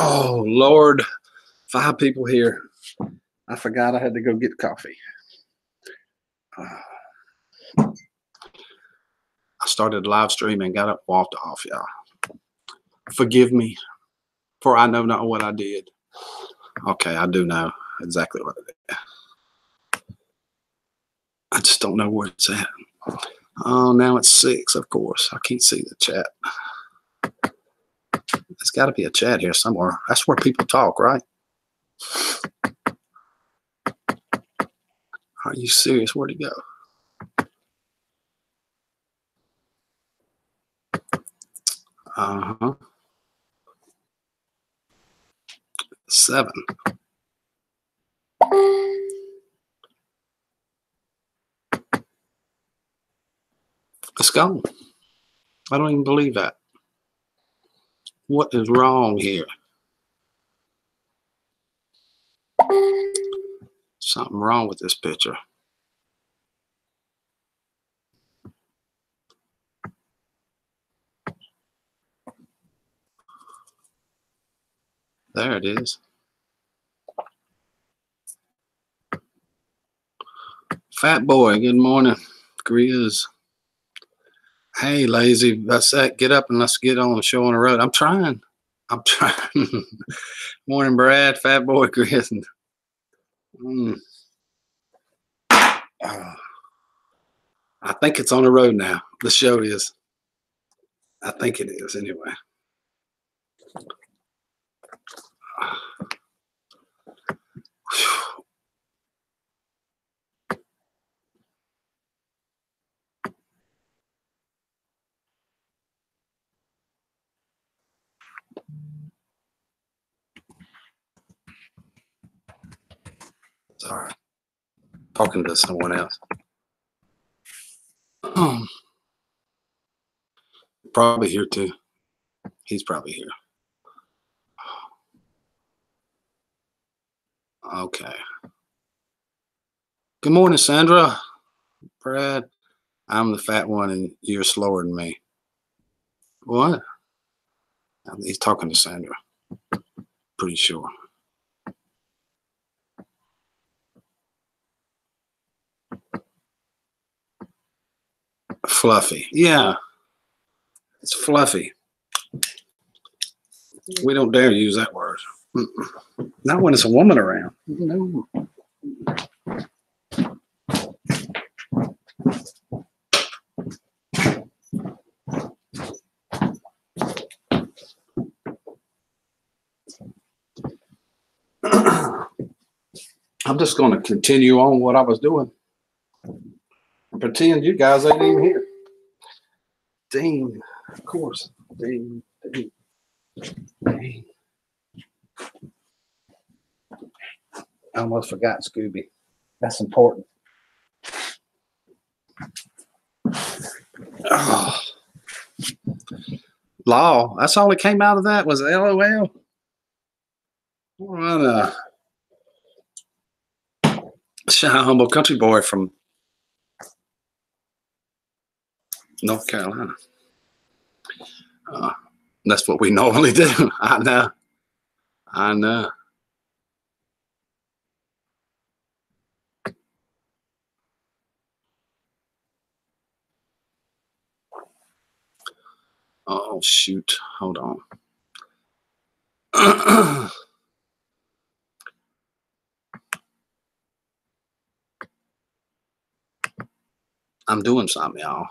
Oh, Lord. 5 people here. I forgot I had to go get coffee. I started live streaming, got up, walked off, y'all. Forgive me, for I know not what I did. Okay, I do know exactly what I did. I just don't know where it's at. Oh, now it's 6, of course. I can't see the chat. There's got to be a chat here somewhere. That's where people talk, right? Are you serious? Where'd he go? Uh-huh. 7. It's gone. I don't even believe that. What is wrong here? Something wrong with this picture. There it is. Fat boy, good morning. Grizz. Hey, lazy. That's that. Get up and let's get on the show on the road. I'm trying. Morning, Brad. Fat boy, Grizz. I think it's on the road now. The show is. I think it is anyway. Sorry. Talking to someone else. Probably here too. He's probably here. Okay. Good morning, Sandra. Brad, I'm the fat one and you're slower than me. What? He's talking to Sandra. Pretty sure. Fluffy. Yeah. It's fluffy. We don't dare use that word. Not when it's a woman around. No. I'm just going to continue on what I was doing and pretend you guys ain't even here. Dang, of course. Dang. I almost forgot Scooby. That's important. Oh. Law. That's all that came out of that was LOL. What a shy, humble country boy from North Carolina. That's what we normally do. I know. Oh, shoot. Hold on. I'm doing something, y'all.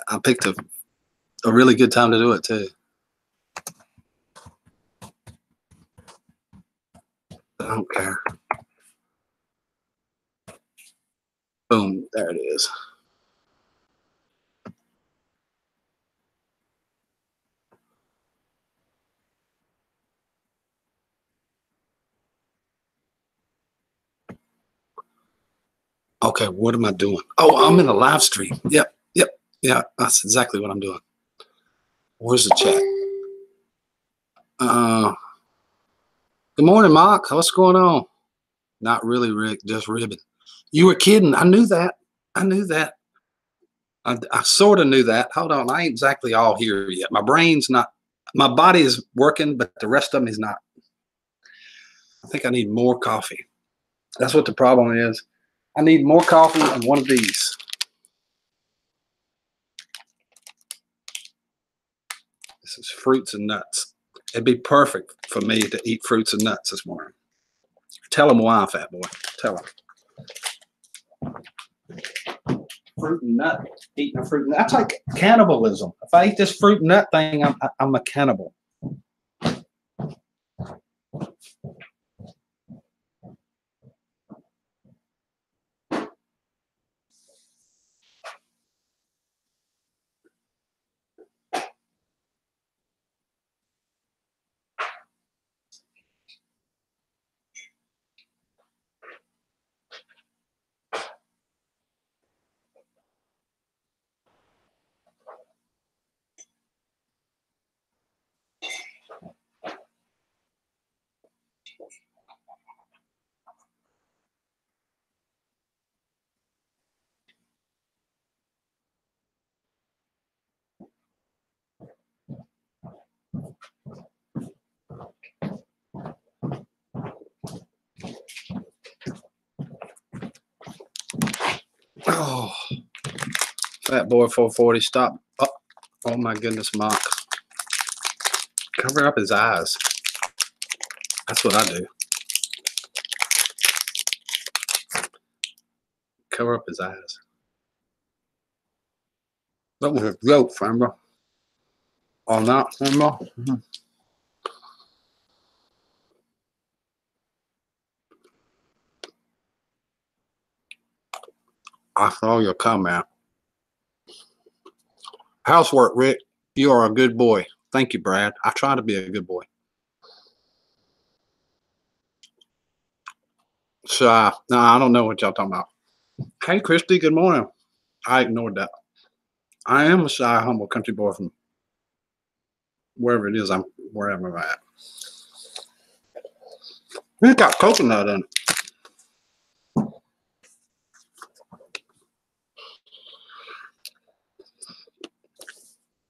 I picked a really good time to do it, too. I don't care. Boom. There it is. Okay, what am I doing? Oh, I'm in a live stream. Yep. Yeah, that's exactly what I'm doing. Where's the chat? Good morning, Mark. What's going on? Not really, Rick. Just ribbon. You were kidding. I knew that. I sort of knew that. Hold on. I ain't exactly all here yet. My brain's not My body is working, but the rest of me is not. I think I need more coffee. That's what the problem is. I need more coffee and one of these. This is fruits and nuts. It'd be perfect for me to eat fruits and nuts this morning. Tell them why, fat boy. Tell them. Fruit and nut. Eating a fruit and nut. That's like cannibalism. If I eat this fruit and nut thing, I'm a cannibal. Oh, Fat Boy 440, stop. Oh my goodness, Mark. Cover up his eyes. That's what I do. Cover up his eyes. That was a joke, remember? Or not, remember? I saw your comment. Housework, Rick. You are a good boy. Thank you, Brad. I try to be a good boy. Shy. No, I don't know what y'all talking about. Hey, Christy, good morning. I ignored that. I am a shy, humble country boy from wherever it is wherever I'm at. It got coconut in it.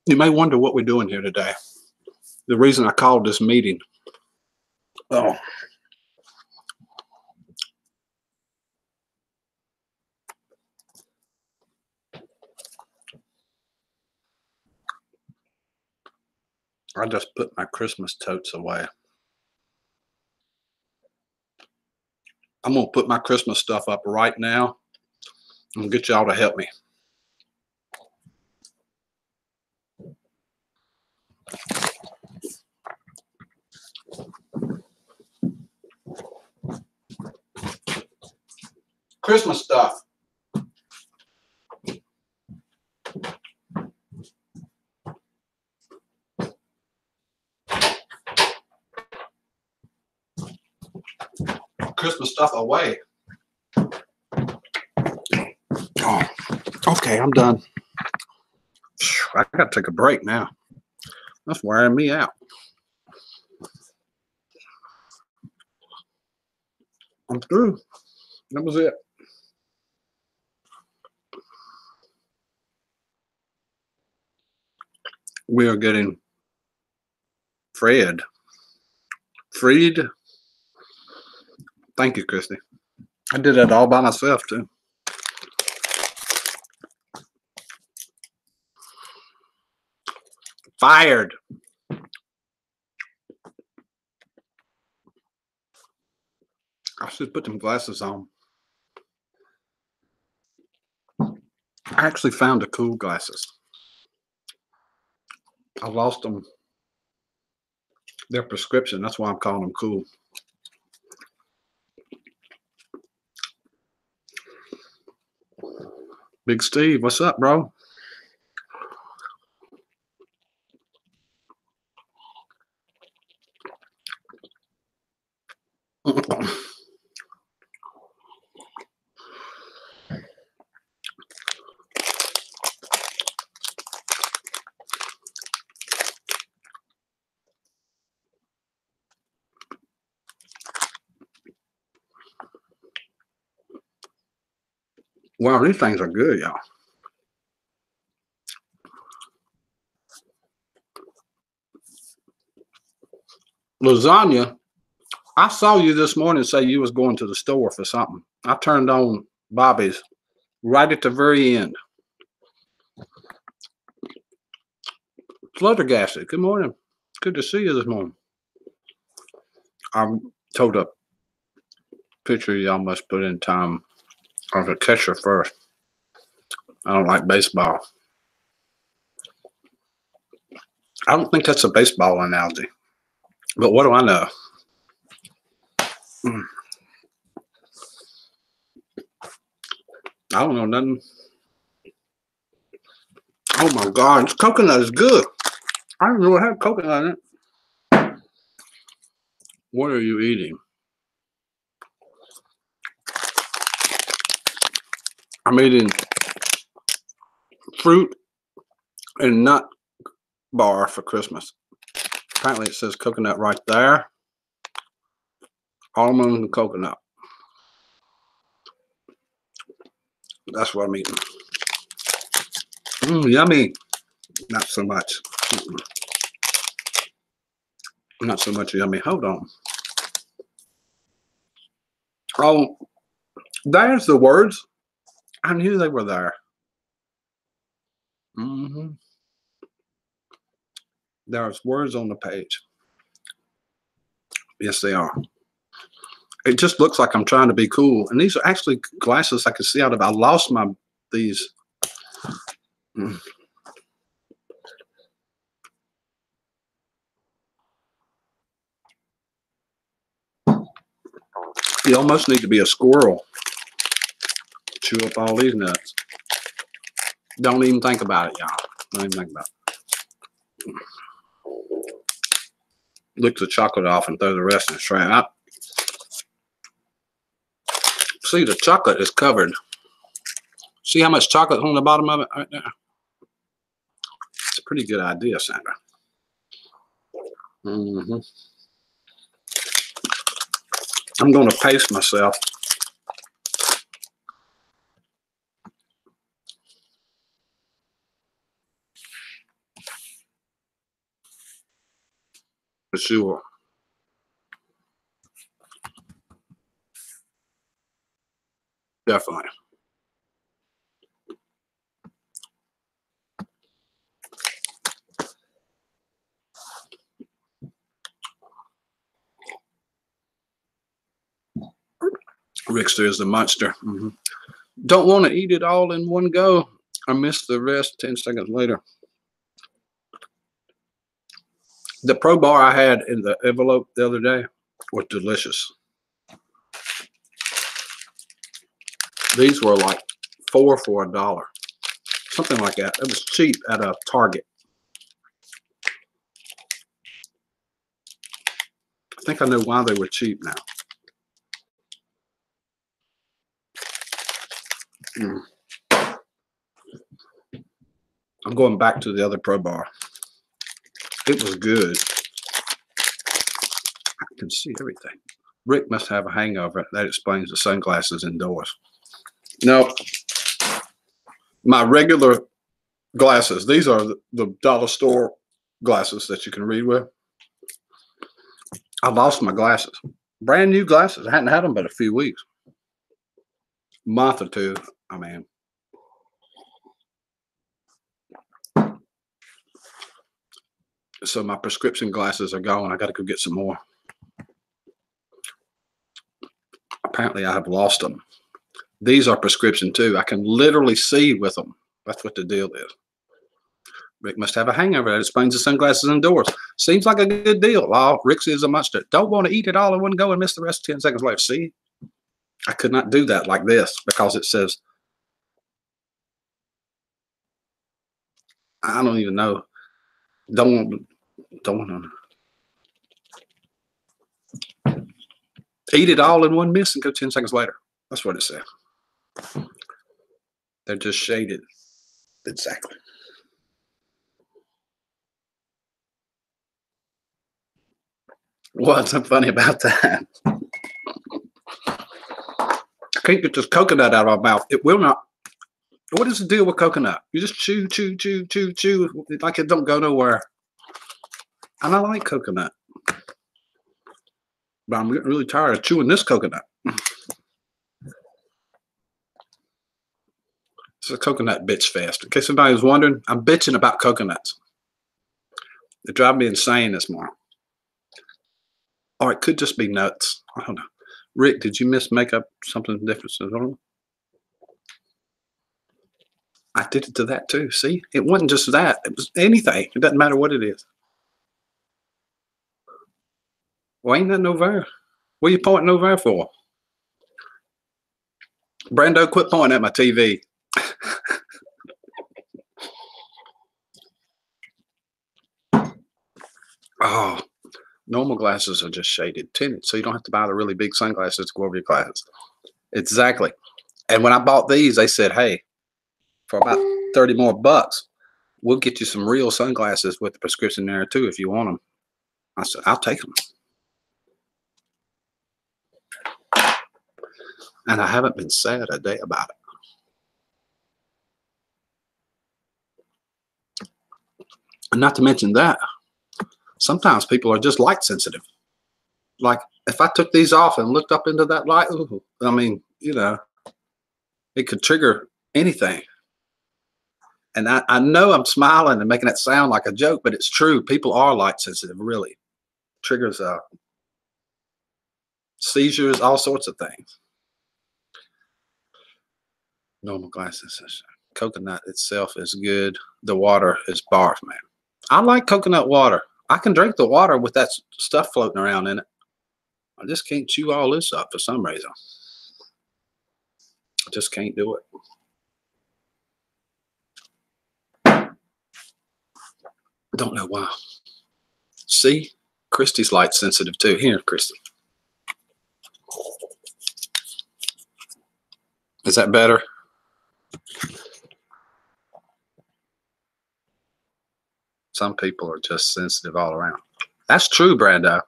You may wonder what we're doing here today. The reason I called this meeting. Oh. I just put my Christmas totes away. I'm going to put my Christmas stuff up right now and get y'all to help me. Christmas stuff. Christmas stuff away. Oh, okay, I'm done. I got to take a break now. That's wearing me out. I'm through. That was it. We are getting freed. Thank you, Christy. I did that all by myself, too. Fired. I should put them glasses on. I actually found the cool glasses. I lost them. Their prescription. That's why I'm calling them cool. Big Steve, what's up, bro? Wow, these things are good, y'all. lasagna. I saw you this morning say you was going to the store for something. I turned on Bobby's right at the very end. Fluttergasted, good morning. Good to see you this morning. I told a picture y'all must put in time of the catcher first. I don't like baseball. I don't think that's a baseball analogy, but what do I know? I don't know nothing. Oh my God, coconut is good. I didn't know it had coconut in it. What are you eating? I'm eating fruit and nut bar for Christmas. Apparently it says coconut right there. Almond and coconut. That's what I'm eating. Yummy. Not so much. Not so much yummy. Hold on. Oh, there's the words. I knew they were there. There's words on the page. Yes, they are. It just looks like I'm trying to be cool. And these are actually glasses I can see out of. I lost these. You almost need to be a squirrel. Chew up all these nuts. Don't even think about it, y'all. Don't even think about it. Lick the chocolate off and throw the rest in the tray. See, the chocolate is covered. See how much chocolate on the bottom of it right there? It's a pretty good idea, Sandra. I'm going to pace myself. For sure. Definitely. Rickster is the monster. Don't want to eat it all in one go. I miss the rest 10 seconds later. The Pro Bar I had in the envelope the other day was delicious. These were like 4 for $1. Something like that. It was cheap at a Target. I think I know why they were cheap now. I'm going back to the other Pro Bar. It was good. I can see everything. Rick must have a hangover. That explains the sunglasses indoors. No, my regular glasses. These are the dollar store glasses that you can read with. I lost my glasses. Brand new glasses. I hadn't had them but a few weeks. Month or two, I mean. So my prescription glasses are gone. I got to go get some more. Apparently I have lost them. These are prescription too. I can literally see with them. That's what the deal is. Rick must have a hangover. That explains the sunglasses indoors. Seems like a good deal. Well, Rick is a monster. Don't want to eat it all in one go and miss the rest 10 seconds later. See? I could not do that like this because it says, I don't even know. Don't eat it all in one miss and go 10 seconds later. That's what it said. They're just shaded. Exactly. What's so funny about that? I can't get this coconut out of my mouth. It will not. What is the deal with coconut? You just chew, chew, chew, chew, chew, like it don't go nowhere. And I like coconut. But I'm getting really tired of chewing this coconut. It's a coconut bitch fest. In case anybody was wondering, I'm bitching about coconuts. They drive me insane this morning. Or it could just be nuts. I don't know. Rick, did you make up something different? I did it to that too. See, it wasn't just that. It was anything. It doesn't matter what it is. Well, ain't that over? What are you pointing over for? Brando, quit pointing at my TV. Oh, normal glasses are just shaded tinted, so you don't have to buy the really big sunglasses to go over your glasses. Exactly. And when I bought these, they said, hey, for about 30 more bucks, we'll get you some real sunglasses with the prescription there too if you want them. I said, I'll take them. And I haven't been sad a day about it. And not to mention that, sometimes people are just light sensitive. Like if I took these off and looked up into that light, ooh, I mean, it could trigger anything. And I know I'm smiling and making it sound like a joke, but it's true. People are light sensitive, really. Triggers seizures, all sorts of things. Normal glasses. Coconut itself is good. The water is barf, man. I like coconut water. I can drink the water with that stuff floating around in it. I just can't chew all this up for some reason. I just can't do it. Don't know why. See, Christy's light sensitive too. Here, Christy. Is that better? Some people are just sensitive all around. That's true, Brando.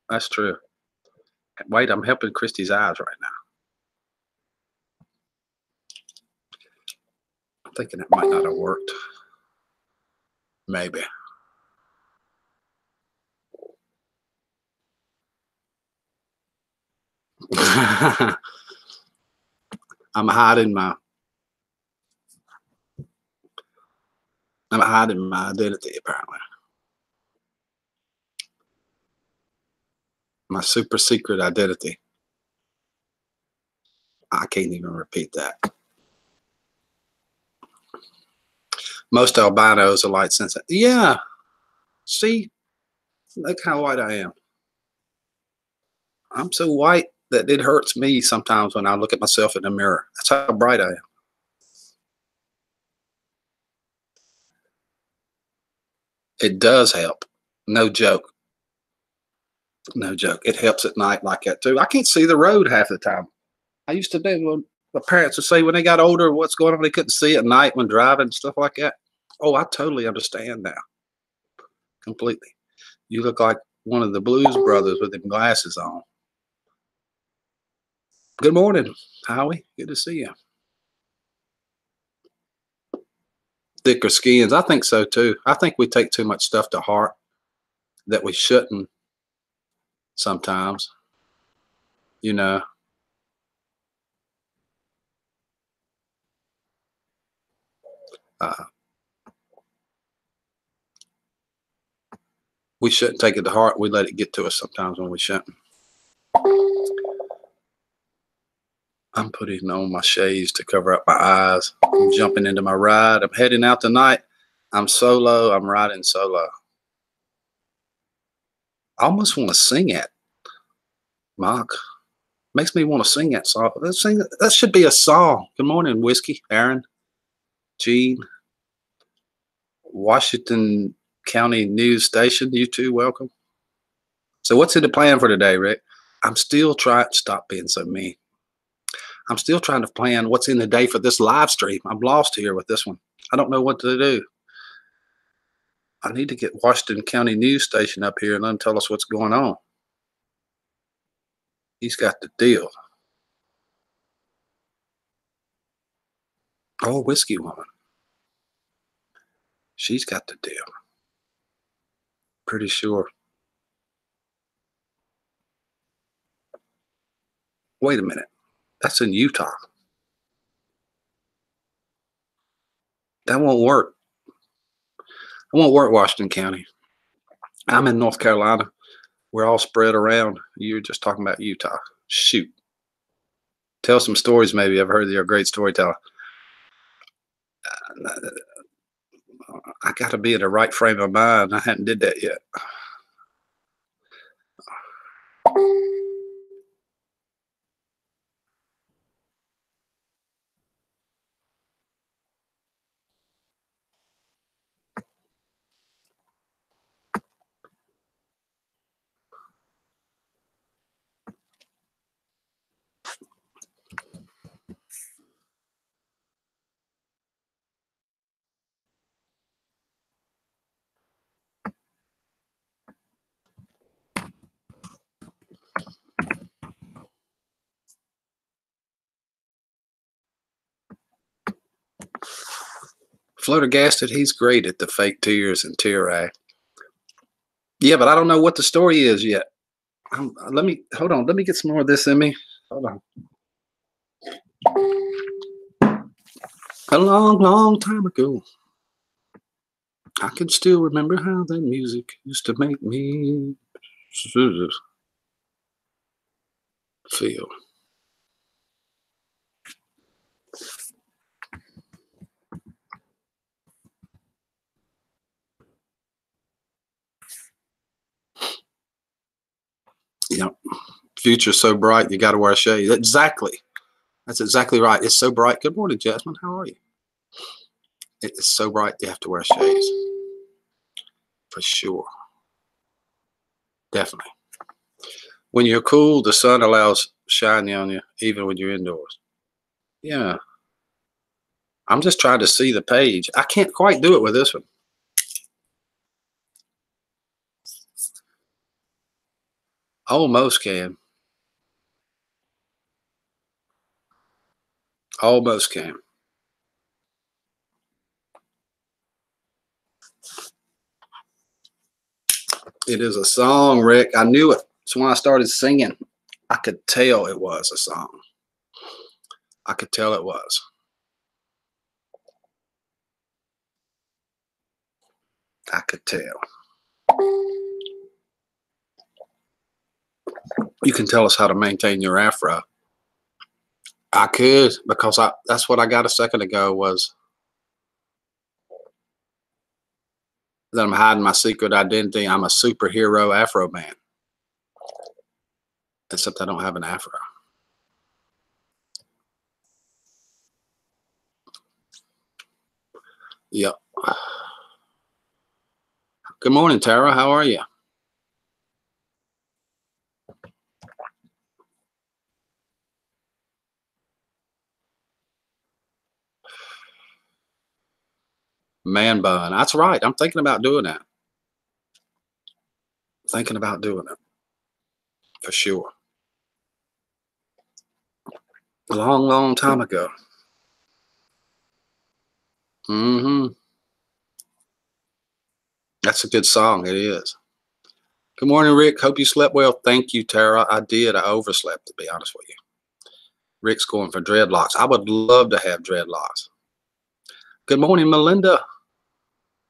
That's true. Wait, I'm helping Christy's eyes right now. I'm thinking it might not have worked. Maybe. I'm hiding my identity, apparently. My super secret identity. I can't even repeat that. Most albinos are light sensitive. Yeah. See, look how white I am. I'm so white that it hurts me sometimes when I look at myself in the mirror. That's how bright I am. It does help. No joke. No joke. It helps at night like that too. I can't see the road half the time. I used to do when my parents would say when they got older, what's going on, they couldn't see at night when driving and stuff like that. Oh, I totally understand now. Completely. You look like one of the Blues Brothers with them glasses on. Good morning, Howie. Good to see you. Thicker skins. I think so too. I think we take too much stuff to heart that we shouldn't sometimes. Uh, we shouldn't take it to heart. We let it get to us sometimes when we shouldn't. I'm putting on my shades to cover up my eyes. I'm jumping into my ride. I'm heading out tonight. I'm solo. I'm riding solo. I almost want to sing it. Mark. Makes me want to sing that song. That should be a song. Good morning, Whiskey. Aaron. Gene. Washington County News Station. You too, welcome. So what's in the plan for today, Rick? I'm still trying to stop being so mean. I'm still trying to plan what's in the day for this live stream. I'm lost here with this one. I don't know what to do. I need to get Washington County News Station up here and let them tell us what's going on. He's got the deal. Oh, Whiskey Woman. She's got the deal. Pretty sure. Wait a minute. That's in Utah. That won't work. It won't work, Washington County. I'm in North Carolina. We're all spread around. You're just talking about Utah. Shoot. Tell some stories, maybe. I've heard you're a great storyteller. I got to be in the right frame of mind. I hadn't did that yet. Flabbergasted, he's great at the fake tears and tear eye. Yeah, but I don't know what the story is yet. Let me hold on. Let me get some more of this in me. Hold on. A long, long time ago, I can still remember how that music used to make me feel. Yep. Future's so bright, you got to wear shades. Exactly. That's exactly right. It's so bright. Good morning, Jasmine. How are you? It's so bright, you have to wear shades. For sure. Definitely. When you're cool, the sun allows shining on you, even when you're indoors. Yeah. I'm just trying to see the page. I can't quite do it with this one. Almost can. Almost can. It is a song, Rick. I knew it. So when I started singing, I could tell it was a song. I could tell it was. I could tell. You can tell us how to maintain your afro. I could, because that's what I got a second ago was that I'm hiding my secret identity. I'm a superhero afro man. Except I don't have an afro. Yep. Good morning, Tara. How are you? Man bun. That's right. I'm thinking about doing that. Thinking about doing it. For sure. A long, long time ago. Mm-hmm. That's a good song. It is. Good morning, Rick. Hope you slept well. Thank you, Tara. I did. I overslept, to be honest with you. Rick's going for dreadlocks. I would love to have dreadlocks. Good morning, Melinda.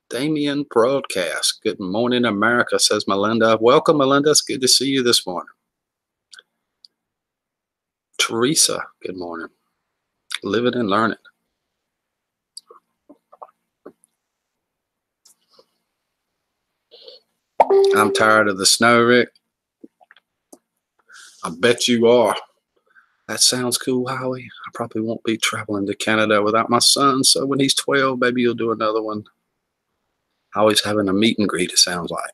Damien Broadcast. Good morning, America, says Melinda. Welcome, Melinda. It's good to see you this morning. Teresa, good morning. Living and learning. I'm tired of the snow, Rick. I bet you are. That sounds cool, Howie. I probably won't be traveling to Canada without my son, so when he's 12, maybe you'll do another one. Howie's having a meet and greet, it sounds like.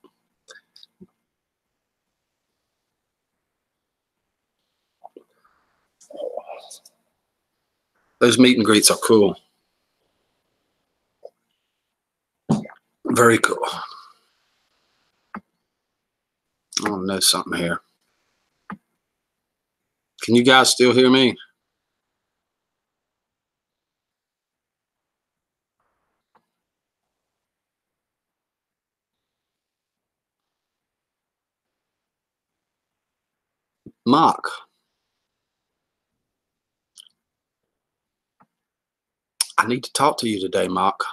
Those meet and greets are cool. Very cool. I want to know something here. Can you guys still hear me? Mark. I need to talk to you today, Mark.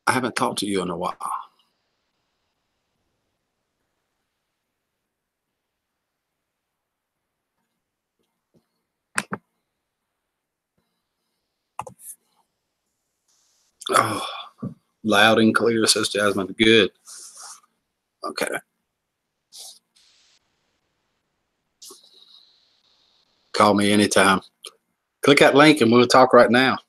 I haven't talked to you in a while. Oh, loud and clear, says Jasmine. Good. Okay. Call me anytime. Click that link and we'll talk right now.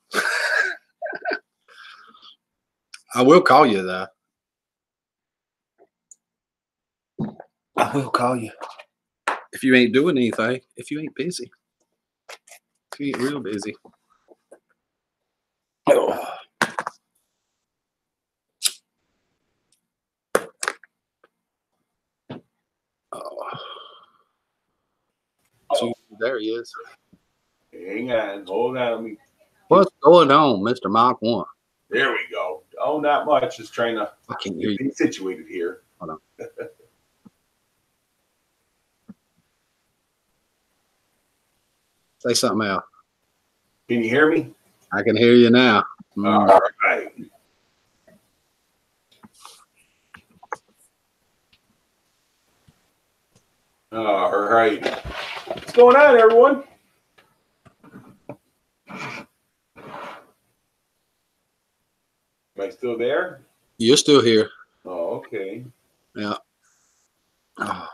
I will call you, though. I will call you. If you ain't doing anything, if you ain't busy. If you ain't real busy. Oh. Oh. There he is. Hang on, hold on. What's going on, Mr. Mark 1? There we go. Oh, not much. Just trying to get things situated here. Hold on. Say something else. Can you hear me? I can hear you now. All right. All right. What's going on, everyone? Am I still there? You're still here. Oh, okay. Yeah. Oh.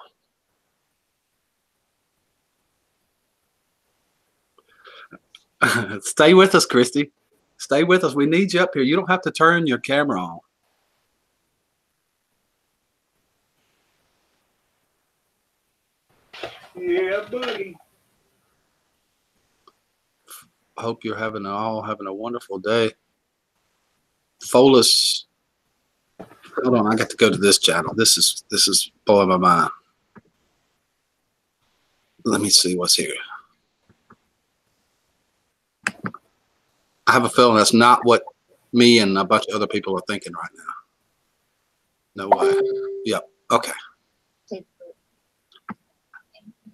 Stay with us, Christy. Stay with us. We need you up here. You don't have to turn your camera on. Yeah, buddy. I hope you're having a wonderful day. Folus. Hold on, I got to go to this channel. This is blowing my mind. Let me see what's here. I have a feeling that's not what me and a bunch of other people are thinking right now. No way. Yep. Okay.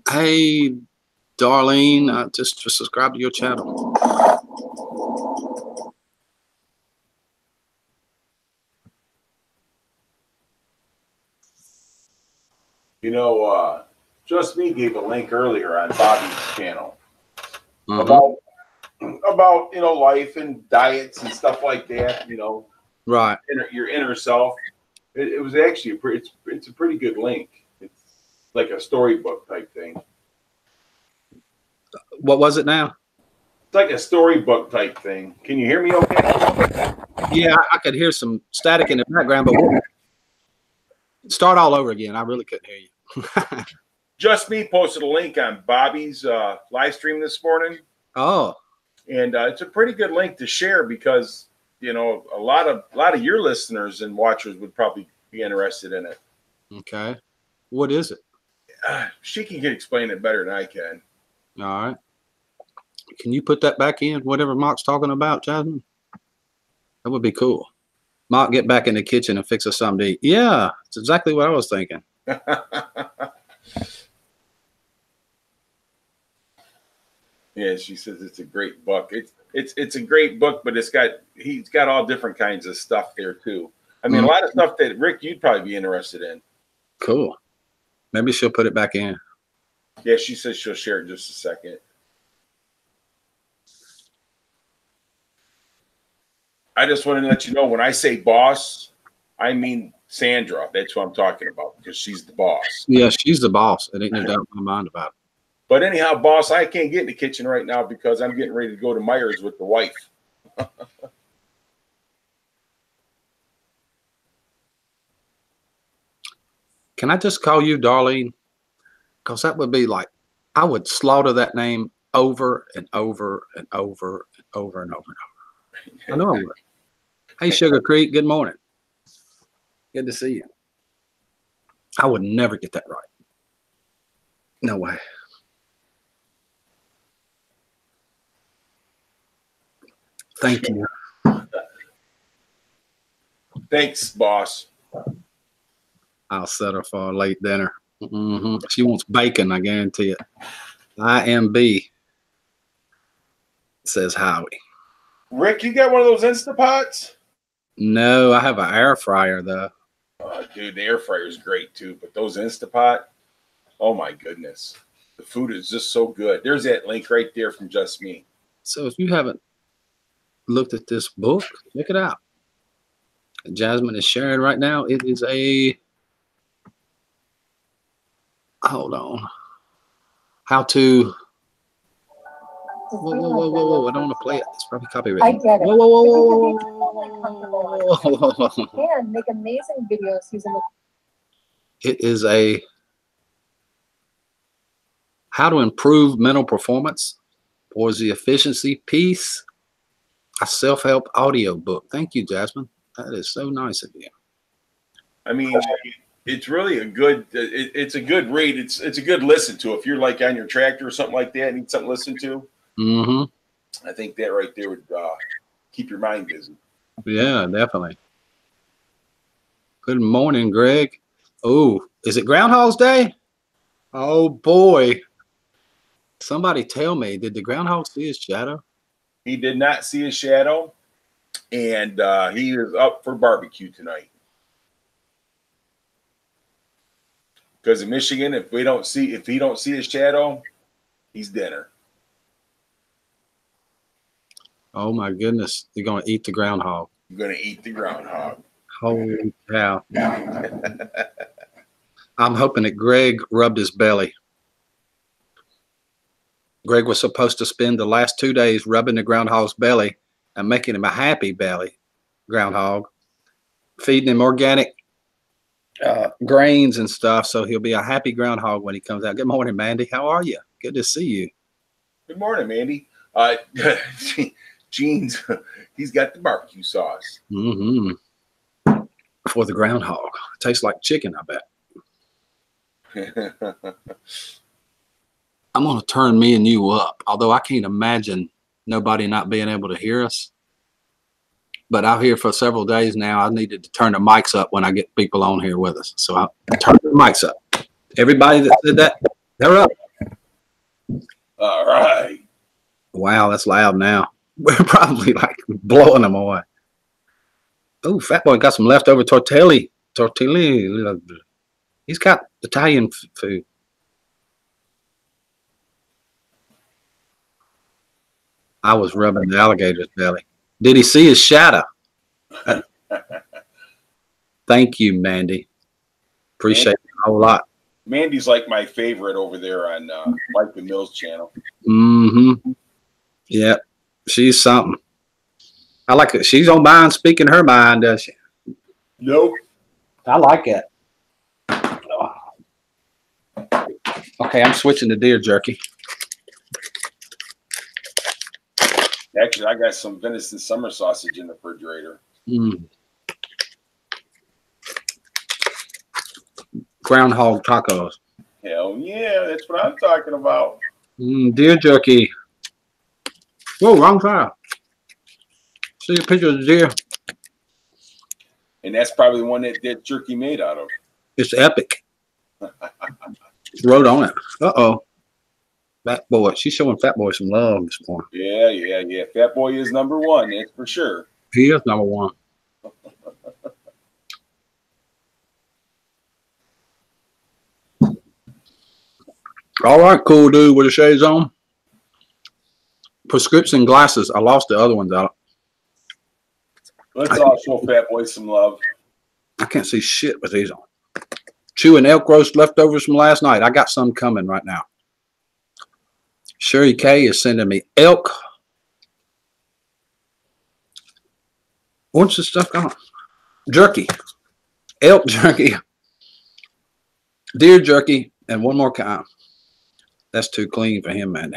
Hey, Darlene, just subscribe to your channel. You know, Just Me gave a link earlier on Bobby's channel about life and diets and stuff like that. Right. Your inner self. It was actually it's a pretty good link. It's like a storybook type thing. What was it now? It's like a storybook type thing. Can you hear me okay? Yeah, I could hear some static in the background, but we'll start all over again. I really couldn't hear you. Just Me posted a link on Bobby's live stream this morning. Oh. And it's a pretty good link to share because, a lot of your listeners and watchers would probably be interested in it. Okay. What is it? She can explain it better than I can. All right. Can you put that back in, whatever Mark's talking about, Jasmine? That would be cool. Mark, get back in the kitchen and fix us something to eat. Yeah, it's exactly what I was thinking. Yeah, she says it's a great book. It's a great book, but he's got all different kinds of stuff there too. I mean, a lot of stuff that Rick, you'd probably be interested in. Cool. Maybe she'll put it back in. Yeah, she says she'll share it in just a second. I just want to let you know when I say boss, I mean Sandra. That's what I'm talking about because she's the boss. Yeah, she's the boss. It ain't no doubt in my mind about it. But anyhow, boss, I can't get in the kitchen right now because I'm getting ready to go to Myers with the wife. Can I just call you Darlene? Because that would be like, I would slaughter that name over and over and over and over and over and over. I know I would. Hey, Sugar Creek, good morning. Good to see you. I would never get that right. No way. Thank you. Thanks, boss. I'll settle for a late dinner. She wants bacon, I guarantee it. IMB. says Howie. Rick, you got one of those Instapots? No, I have an air fryer though. Dude, the air fryer is great too, but those Instapot, oh my goodness. The food is just so good. There's that link right there from Just Me. So if you haven't looked at this book, check it out. Jasmine is sharing right now. It is a, hold on, how to, whoa, I don't want to play it. It's probably copyrighted. I get it. Whoa. And make amazing videos using the. It is a how to improve mental performance or the efficiency piece, a self-help audio book. Thank you, Jasmine. That is so nice of you. I mean, it's really a good. It's a good read. It's a good listen to if you're like on your tractor or something like that. Need something to listen to. Mm-hmm. I think that right there would keep your mind busy. Yeah, definitely. Good morning, Greg. Oh, is it Groundhog's Day? Oh boy! Somebody tell me, did the groundhog see his shadow? He did not see his shadow, and he is up for barbecue tonight. Because in Michigan, if he don't see his shadow, he's dinner. Oh my goodness, you're gonna eat the groundhog. You're gonna eat the groundhog. Holy cow. I'm hoping that Greg rubbed his belly. Greg was supposed to spend the last 2 days rubbing the groundhog's belly and making him a happy belly groundhog, feeding him organic grains and stuff, so he'll be a happy groundhog when he comes out. Good morning, Mandy. How are you? Good to see you. Good morning, Mandy. Gene's, he's got the barbecue sauce. Mm-hmm. For the groundhog. Tastes like chicken, I bet. I'm going to turn me and you up, although I can't imagine nobody not being able to hear us. But out here for several days now, I needed to turn the mics up when I get people on here with us. So I turn the mics up. Everybody that said that, they're up. All right. Wow, that's loud now. We're probably like blowing them away. Oh, Fat Boy got some leftover tortelli. He's got Italian food. I was rubbing the alligator's belly. Did he see his shadow? Thank you, Mandy. Appreciate it a whole lot. Mandy's like my favorite over there on Mike the Mills channel. Mm-hmm. Yeah, she's something. I like it. She's on mine speaking her mind, does she? Nope. I like it. Okay, I'm switching to deer jerky. Actually, I got some venison summer sausage in the refrigerator. Groundhog tacos. Hell yeah, that's what I'm talking about. Deer jerky. Whoa, wrong side. See a picture of the deer. And that's probably the one that jerky made out of. It's epic. Wrote on it. Uh-oh. Fat Boy. She's showing Fat Boy some love this morning. Yeah. Fat Boy is number one, that's for sure. He is number one. All right, cool dude with the shades on. Prescription glasses. I lost the other ones out. Let's all show Fat Boy some love. I can't see shit with these on. Chewing elk roast leftovers from last night. I got some coming right now. Sherry K is sending me elk. What's this stuff going on? Jerky. Elk jerky. Deer jerky. And one more kind. That's too clean for him, man.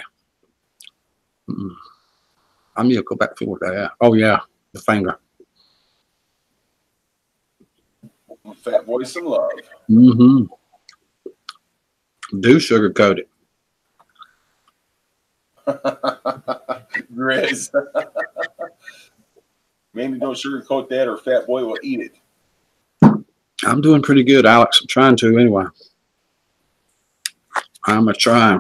I'm going to go back to what that. Oh, yeah. The finger. Fat Boy some love. Do sugarcoat it. Grizz. Maybe don't sugarcoat that or Fat Boy will eat it. I'm doing pretty good, Alex. I'm trying to anyway. I'm a try.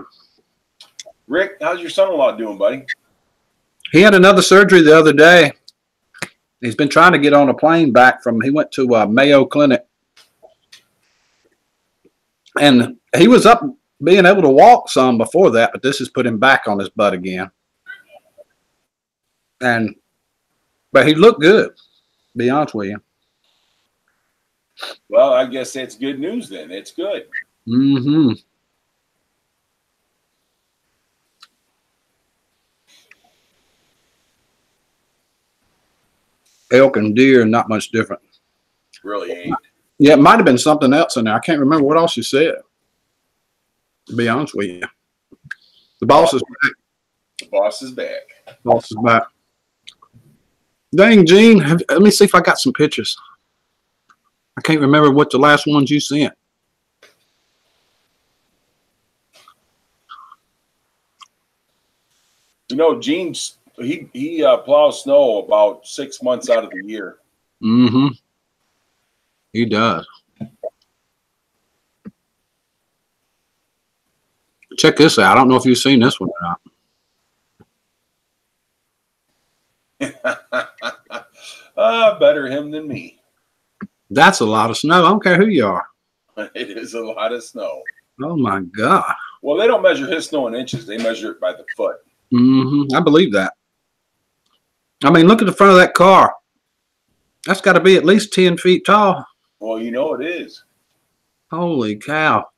Rick, how's your son-in-law doing, buddy? He had another surgery the other day. He's been trying to get on a plane back from, he went to Mayo Clinic. And he was up being able to walk some before that, but this has put him back on his butt again. But he looked good, to be honest with you. Well, I guess that's good news then. It's good. Mm-hmm. Elk and deer, not much different. Really ain't. Yeah, it might have been something else in there. I can't remember what else you said, to be honest with you. The boss is back. The boss is back. Boss is back. Dang, Gene, let me see if I got some pictures. I can't remember what the last ones you sent. You know, Gene, he plows snow about 6 months out of the year. Mm-hmm. He does. Check this out. I don't know if you've seen this one or not. Better him than me. That's a lot of snow. I don't care who you are. It is a lot of snow. Oh, my God. Well, they don't measure his snow in inches. They measure it by the foot. Mm-hmm. I believe that. I mean, look at the front of that car. That's got to be at least 10 feet tall. Well, you know it is. Holy cow.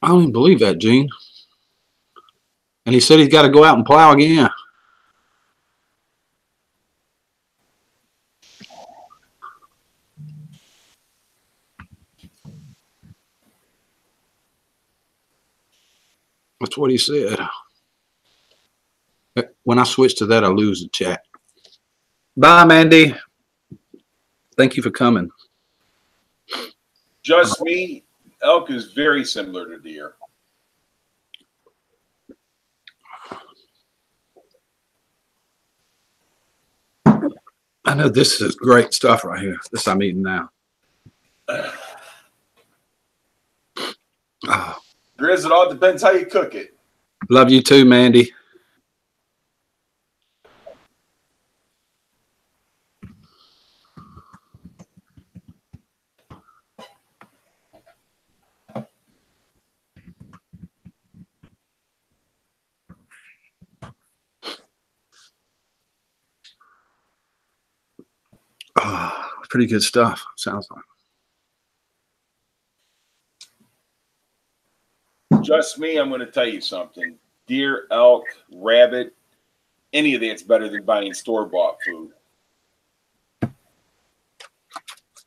I don't even believe that, Gene. And he said he's got to go out and plow again. That's what he said. When I switch to that, I lose the chat. Bye, Mandy. Thank you for coming. Just me, elk is very similar to deer. I know this is great stuff right here. This I'm eating now. Oh. Grizz, it all depends how you cook it. Love you too, Mandy. Oh, pretty good stuff, sounds like. Just me, I'm going to tell you something. Deer, elk, rabbit, any of that's better than buying store-bought food.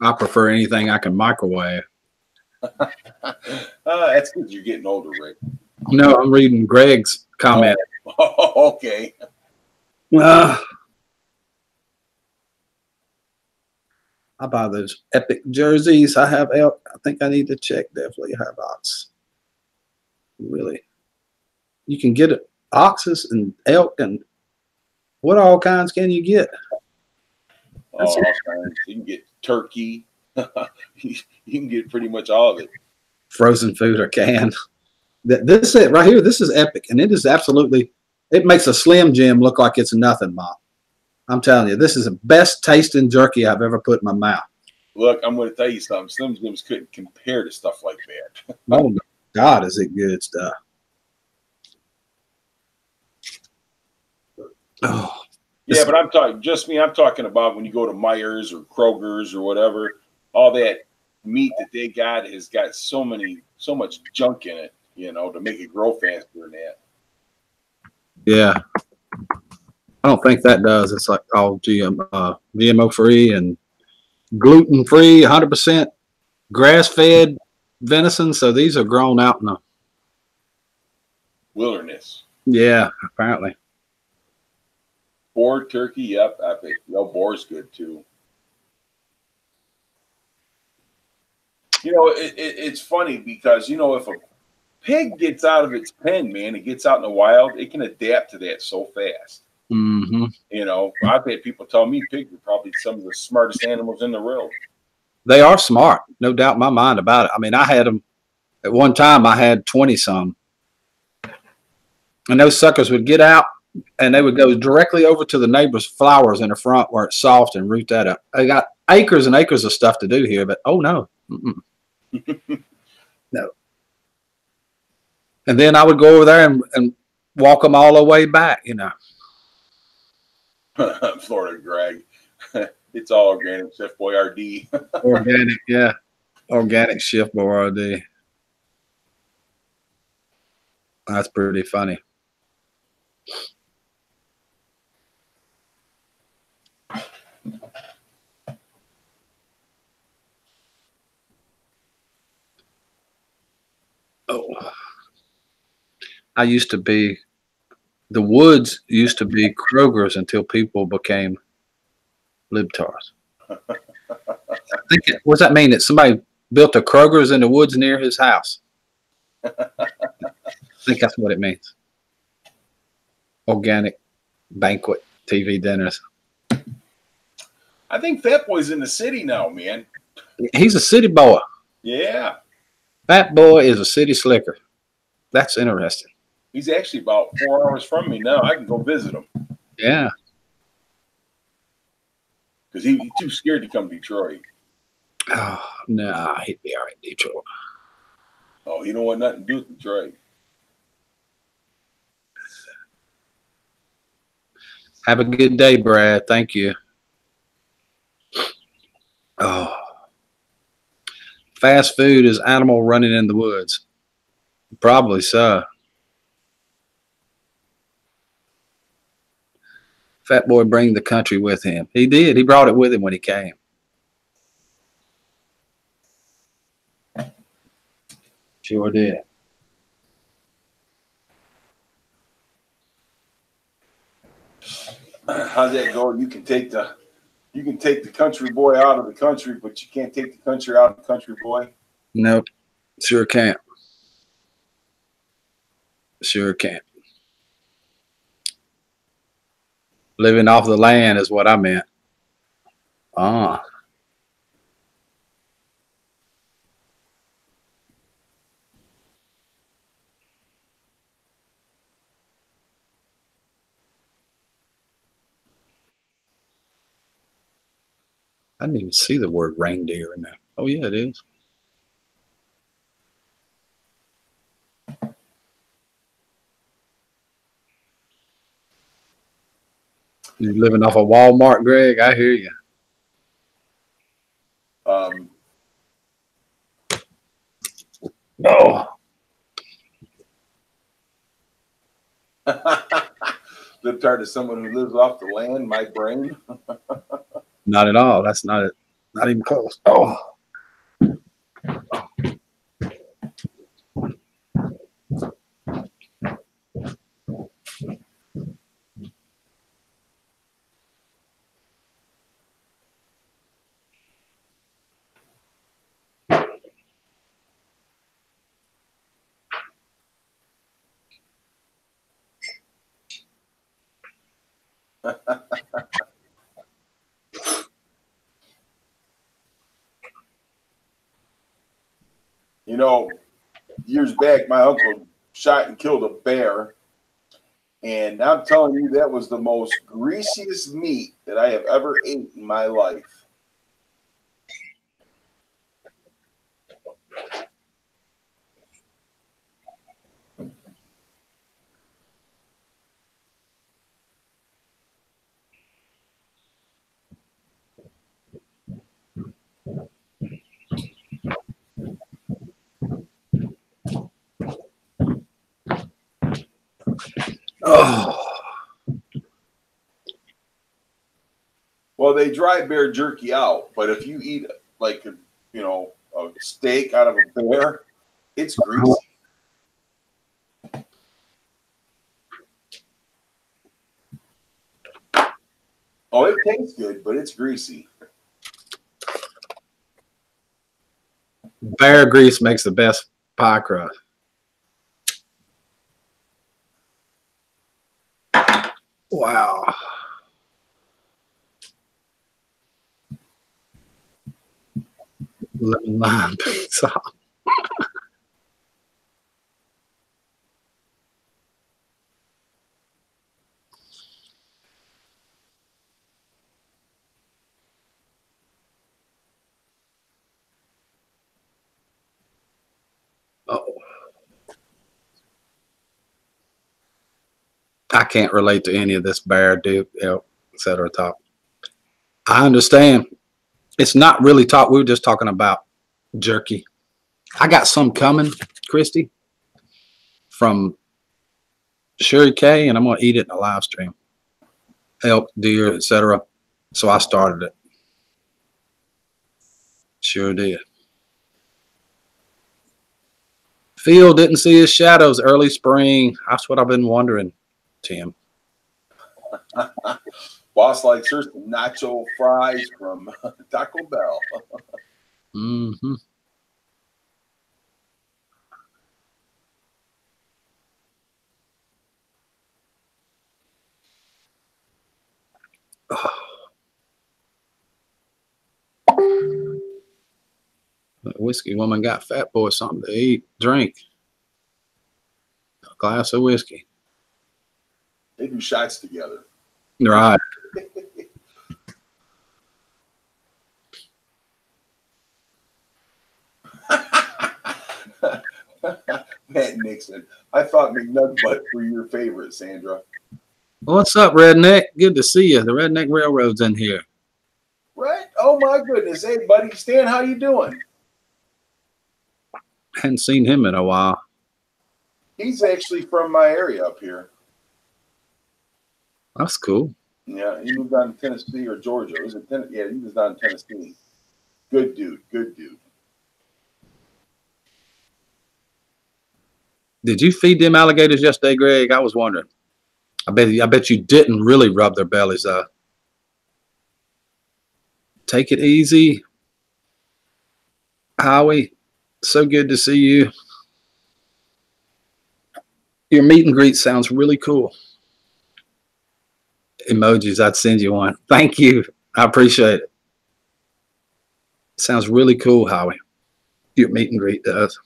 I prefer anything I can microwave. That's because you're getting older, Rick. No, I'm reading Greg's comment. Oh, okay. I buy those epic jerseys. I have elk. I think I need to check. Definitely have ox. Really, you can get it, oxes and elk and what all kinds can you get? All kinds. You can get turkey. You can get pretty much all of it. Frozen food or canned. This is it right here. This is epic, and it is absolutely. It makes a Slim Jim look like it's nothing, Mom. I'm telling you, this is the best tasting jerky I've ever put in my mouth. Look, I'm going to tell you something. Slim Jims couldn't compare to stuff like that. Oh, God, is it good stuff. Oh, yeah, but I'm talking just me. I'm talking about when you go to Myers or Kroger's or whatever, all that meat that they got has got so much junk in it, you know, to make it grow faster than that. Yeah. I don't think that does. It's like all GMO free and gluten free, 100% grass fed venison. So these are grown out in the wilderness. Yeah, apparently. Boar, turkey, yep. I think boar's good too. You know, it's funny because, you know, if a pig gets out of its pen, man, it gets out in the wild, it can adapt to that so fast. Mm-hmm. You know, I've had people tell me pigs are probably some of the smartest animals in the world. They are smart, no doubt in my mind about it. I mean, I had them at one time. I had 20 some, And those suckers would get out and they would go directly over to the neighbor's flowers in the front where it's soft and root that up. They got acres and acres of stuff to do here, but oh no. No. And then I would go over there and walk them all the way back, you know. Florida Greg. It's all organic, Chef Boyardee. Organic, yeah. Organic Chef Boyardee. That's pretty funny. Oh, the woods used to be Kroger's until people became libtards. I think what does that mean? That somebody built a Kroger's in the woods near his house? I think that's what it means. Organic banquet TV dinners. I think Fat Boy's in the city now, man. He's a city boy. Yeah. Fat Boy is a city slicker. That's interesting. He's actually about 4 hours from me now. I can go visit him. Yeah. Because he's too scared to come to Detroit. Oh, no, he'd be all right in Detroit. Oh, he don't want nothing to do with Detroit. Have a good day, Brad. Thank you. Oh. Fast food is animal running in the woods. Probably so. Fat Boy bring the country with him. He did. He brought it with him when he came. Sure did. How's that go? You can take the country boy out of the country, but you can't take the country out of the country boy. Nope. Sure can't. Sure can't. Living off the land is what I meant. Ah. I didn't even see the word reindeer in there. Oh, yeah, it is. You're living off of Walmart, Greg? I hear you. Oh. Libtard is someone who lives off the land, my brain. Not at all. That's not it. Not even close. Oh. You know, years back, my uncle shot and killed a bear. And I'm telling you, that was the most greasiest meat that I have ever ate in my life. Oh. Well, they dry bear jerky out, but if you eat like a steak out of a bear, it's greasy. Oh, it tastes good, but it's greasy. Bear grease makes the best pie crust. Wow. Lemon lime pizza. can't relate to any of this bear, dude, etc. talk. I understand. It's not really talk. We were just talking about jerky. I got some coming, Christy, from Sherry K, and I'm going to eat it in a live stream. Elk, deer, etc. So I started it. Sure did. Phil didn't see his shadows early spring. That's what I've been wondering, Tim. Boss likes her some nacho fries from Taco Bell. Mm-hmm. The whiskey woman got Fat Boy something to eat, drink. A glass of whiskey. They do shots together. Right. Matt Nixon. I thought McNugbutt were your favorite, Sandra. What's up, Redneck? Good to see you. The Redneck Railroad's in here. Right? Oh my goodness. Hey buddy, Stan, how you doing? Hadn't seen him in a while. He's actually from my area up here. That's cool. Yeah, he moved down to Tennessee or Georgia. He was down in Tennessee. Good dude. Good dude. Did you feed them alligators yesterday, Greg? I was wondering. I bet you didn't really rub their bellies up. Take it easy. Howie, so good to see you. Your meet and greet sounds really cool. Emojis, I'd send you one. Thank you. I appreciate it. Sounds really cool, Howie. Your meet and greet does.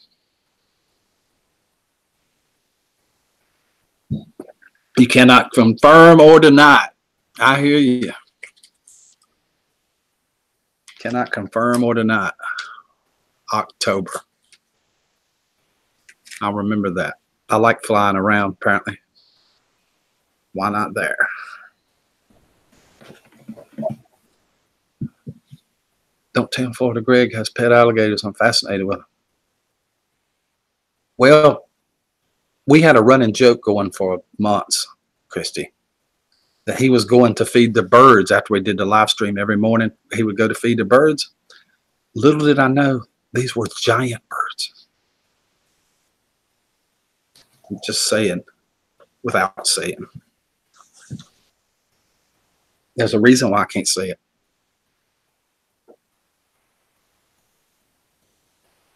You cannot confirm or deny. I hear you. Cannot confirm or deny. October. I'll remember that. I like flying around, apparently. Why not there? Don't tell Florida Greg has pet alligators. I'm fascinated with them. Well, we had a running joke going for months, Christy, that he was going to feed the birds after we did the live stream every morning. He would go to feed the birds. Little did I know, these were giant birds. I'm just saying, without saying. There's a reason why I can't say it.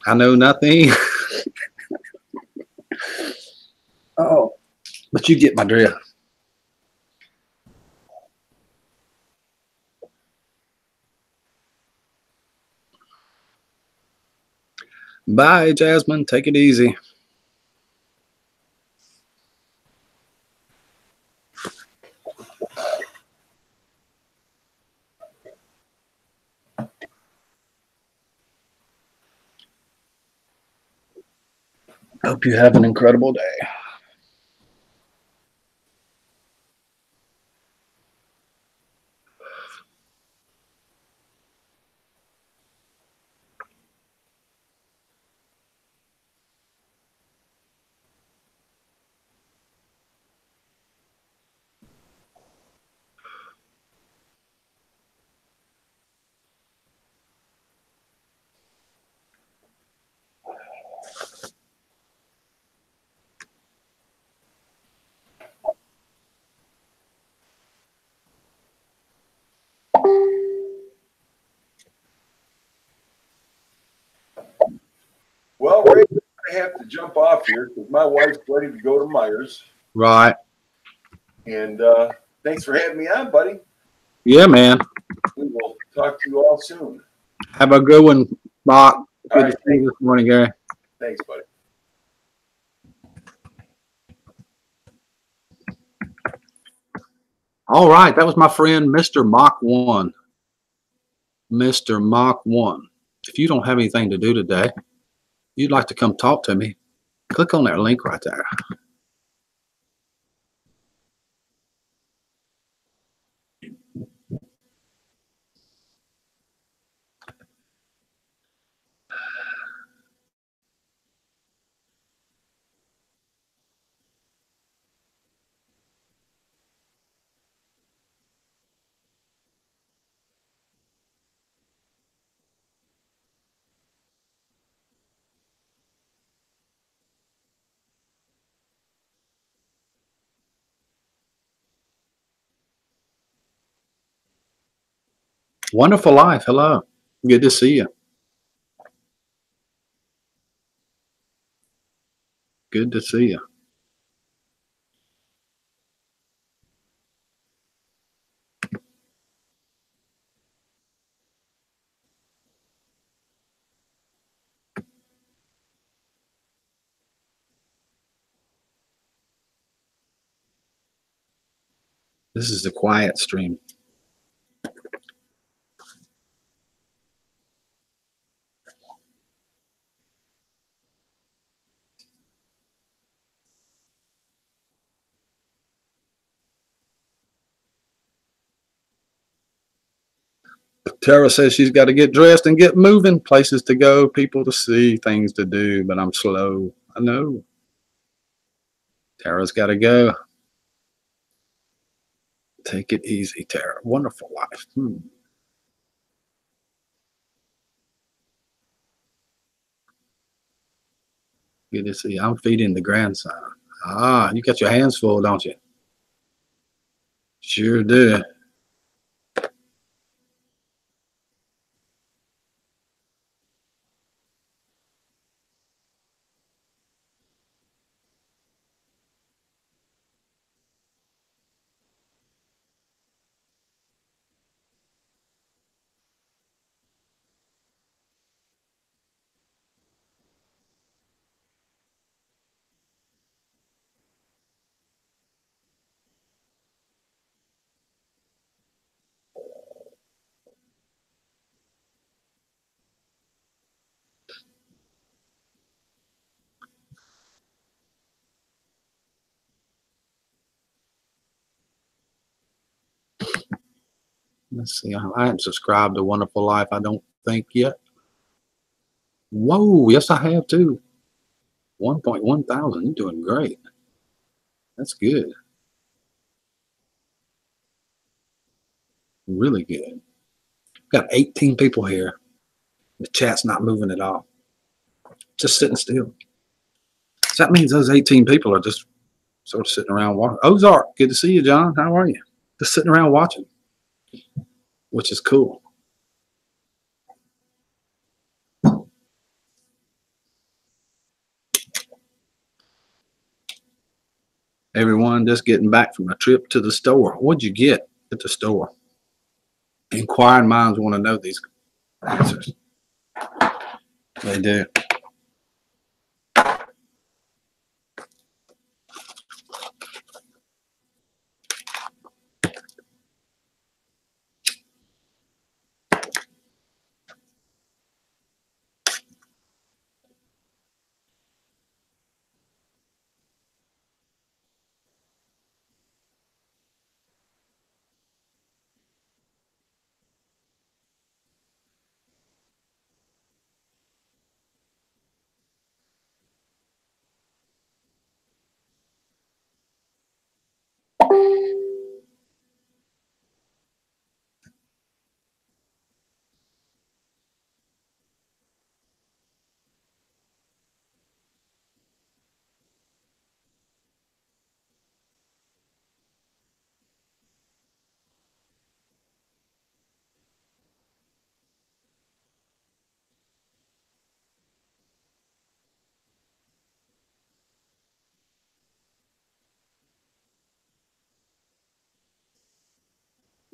I know nothing. Oh, but you get my drift. Bye, Jasmine. Take it easy. Hope you have an incredible day. Well, Ray, I have to jump off here because my wife's ready to go to Myers. Right. And thanks for having me on, buddy. Yeah, man. We will talk to you all soon. Have a good one, Mark. Good All to see you this morning, Gary. Thanks, buddy. All right, that was my friend, Mr. Mach 1. Mr. Mach 1. If you don't have anything to do today, you'd like to come talk to me, click on that link right there. Wonderful Life. Hello. Good to see you. Good to see you. This is the quiet stream. Tara says she's got to get dressed and get moving. Places to go, people to see, things to do, but I'm slow. I know. Tara's got to go. Take it easy, Tara. Wonderful Life. Good to see you. I'm feeding the grandson. Ah, you got your hands full, don't you? Sure do. Let's see. I haven't subscribed to Wonderful Life, I don't think yet. Whoa, yes, I have too. 1.1 thousand. You're doing great. That's good. Really good. Got 18 people here. The chat's not moving at all. Just sitting still. So that means those 18 people are just sort of sitting around watching. Ozark, good to see you, John. How are you? Just sitting around watching, which is cool. Everyone just getting back from a trip to the store. What'd you get at the store? Inquiring minds want to know these answers. They do.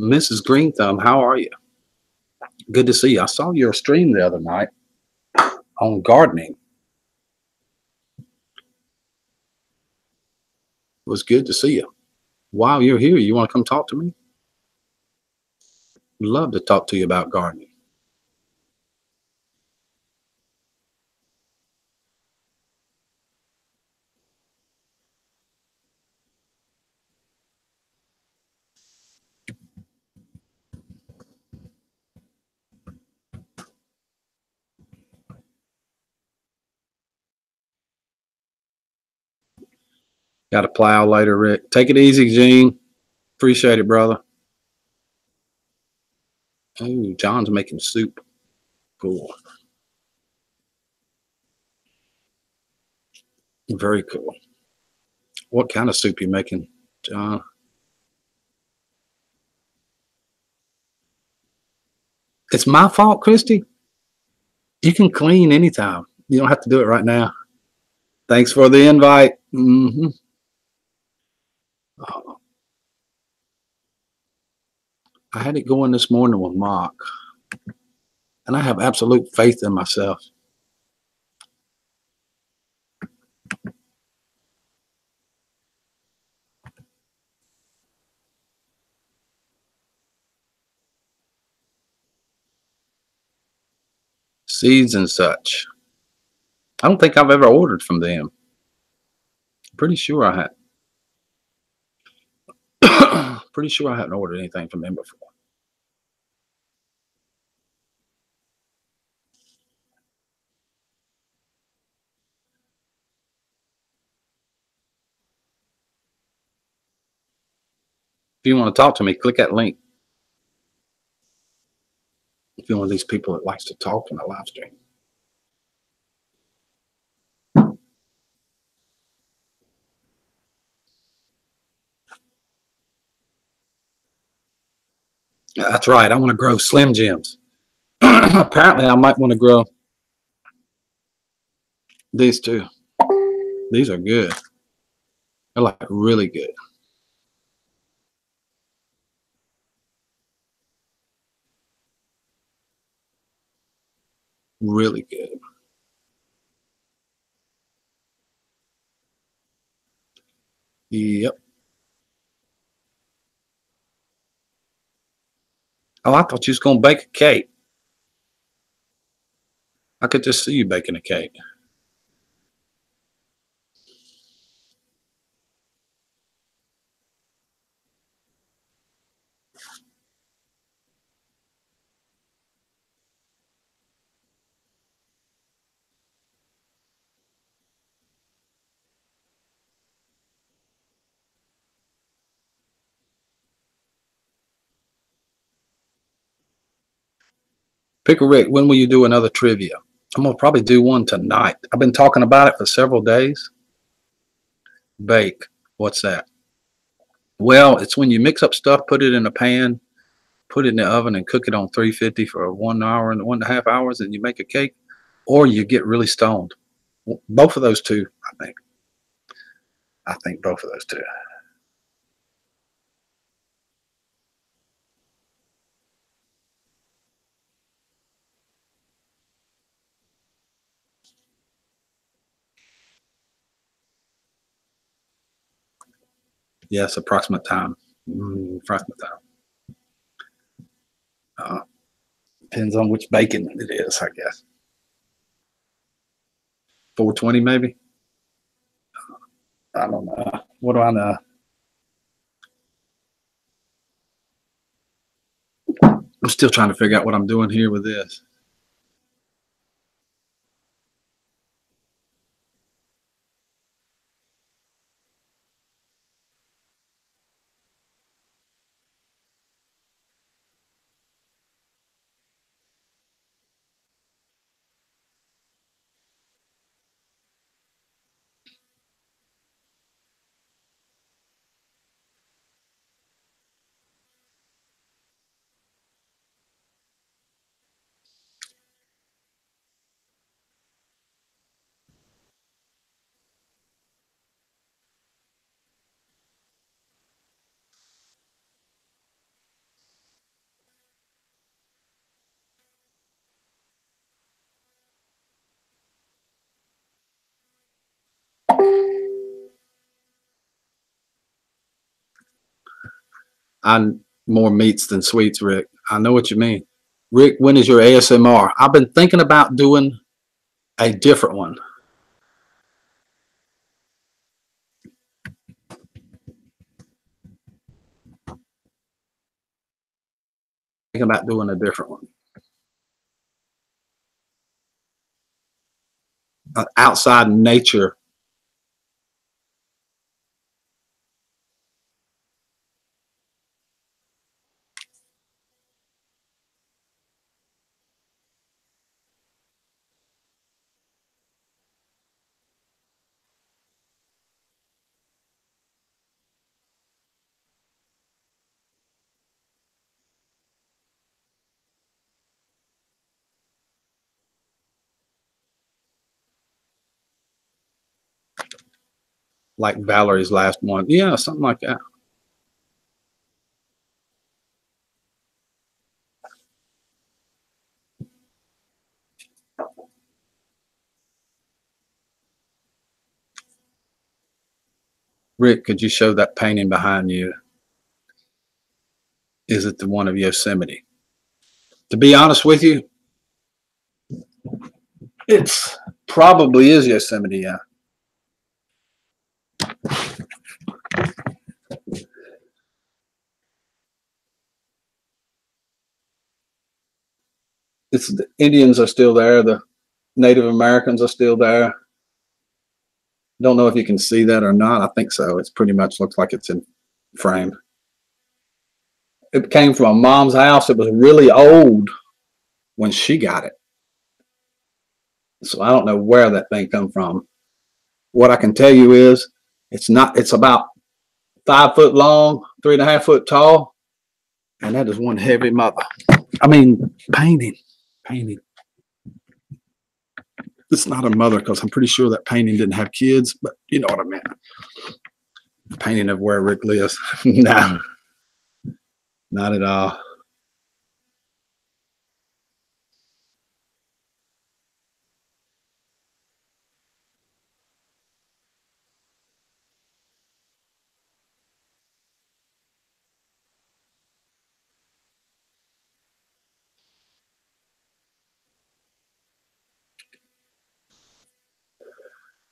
Mrs. Green Thumb, how are you? Good to see you. I saw your stream the other night on gardening. It was good to see you. Wow, you're here. You want to come talk to me? Love to talk to you about gardening. Got to plow later, Rick. Take it easy, Gene. Appreciate it, brother. Oh, John's making soup. Cool. Very cool. What kind of soup you making, John? It's my fault, Christy. You can clean anytime. You don't have to do it right now. Thanks for the invite. I had it going this morning with Mark, and I have absolute faith in myself. Seeds and such. I don't think I've ever ordered from them. Pretty sure I had. Pretty sure I hadn't ordered anything from them before. If you want to talk to me, click that link. If you're one of these people that likes to talk in a live stream. That's right. I want to grow Slim Jims. Apparently, I might want to grow these too. These are good. They're like really good. Really good. Yep. Oh, I thought you was going to bake a cake. I could just see you baking a cake. Pickle Rick, when will you do another trivia? I'm going to probably do one tonight. I've been talking about it for several days. Bake. What's that? Well, it's when you mix up stuff, put it in a pan, put it in the oven, and cook it on 350 for 1 hour and 1.5 hours, and you make a cake, or you get really stoned. Both of those two, I think. I think both of those two. Yes, approximate time. Approximate time. Depends on which bacon it is, I guess. 420 maybe. I don't know. What do I know? I'm still trying to figure out what I'm doing here with this. I'm more meats than sweets, Rick. I know what you mean. Rick, when is your ASMR? I've been thinking about doing a different one. Thinking about doing a different one. Outside nature. like Valerie's last one. Yeah, something like that. Rick, could you show that painting behind you? Is it the one of Yosemite? To be honest with you, it's probably is Yosemite, yeah. It's the Indians are still there, the Native Americans are still there. Don't know if you can see that or not. I think so. It's pretty much looks like it's in frame. It came from a mom's house. It was really old when she got it. So I don't know where that thing come from. What I can tell you is it's about 5 foot long, 3.5 foot tall. And that is one heavy mother. I mean, painting. It's not a mother because I'm pretty sure that painting didn't have kids, but you know what I meant. Painting of where Rick lives. No, not at all.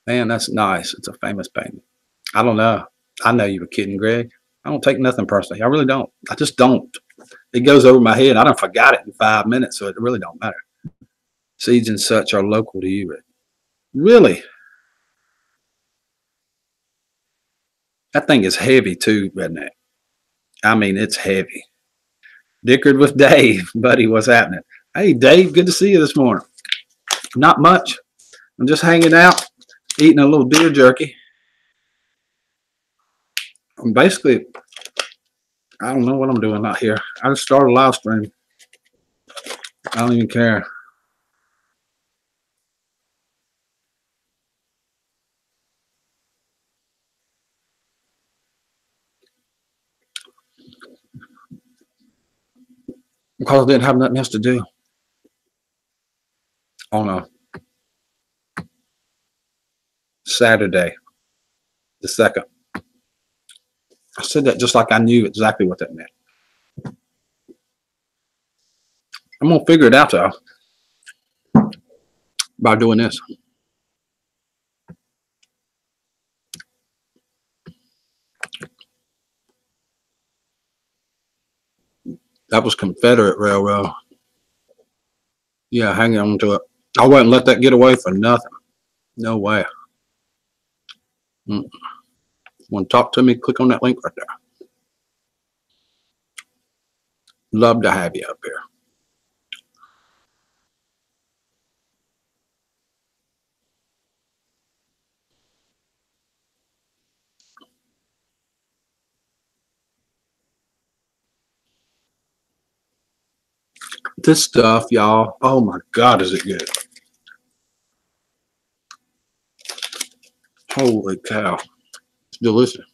Man, that's nice. It's a famous painting. I don't know. I know you were kidding, Greg. I don't take nothing personally. I really don't. I just don't. It goes over my head. I don't forgot it in 5 minutes, so it really don't matter. Seeds and such are local to you, Rick. Really? That thing is heavy too, Redneck. I mean, it's heavy. Dickered with Dave, buddy. What's happening? Hey, Dave. Good to see you this morning. Not much. I'm just hanging out, eating a little deer jerky. I'm basically, I don't know what I'm doing out here. I just started a live stream. I don't even care. Because I didn't have nothing else to do. On a Saturday, the 2nd. I said that just like I knew exactly what that meant. I'm going to figure it out, though, by doing this. That was Confederate Railroad. Yeah, hanging on to it. I wouldn't let that get away for nothing. No way. Want to talk to me? Click on that link right there. Love to have you up here. This stuff, y'all. Oh my God, is it good? Holy cow. It's delicious.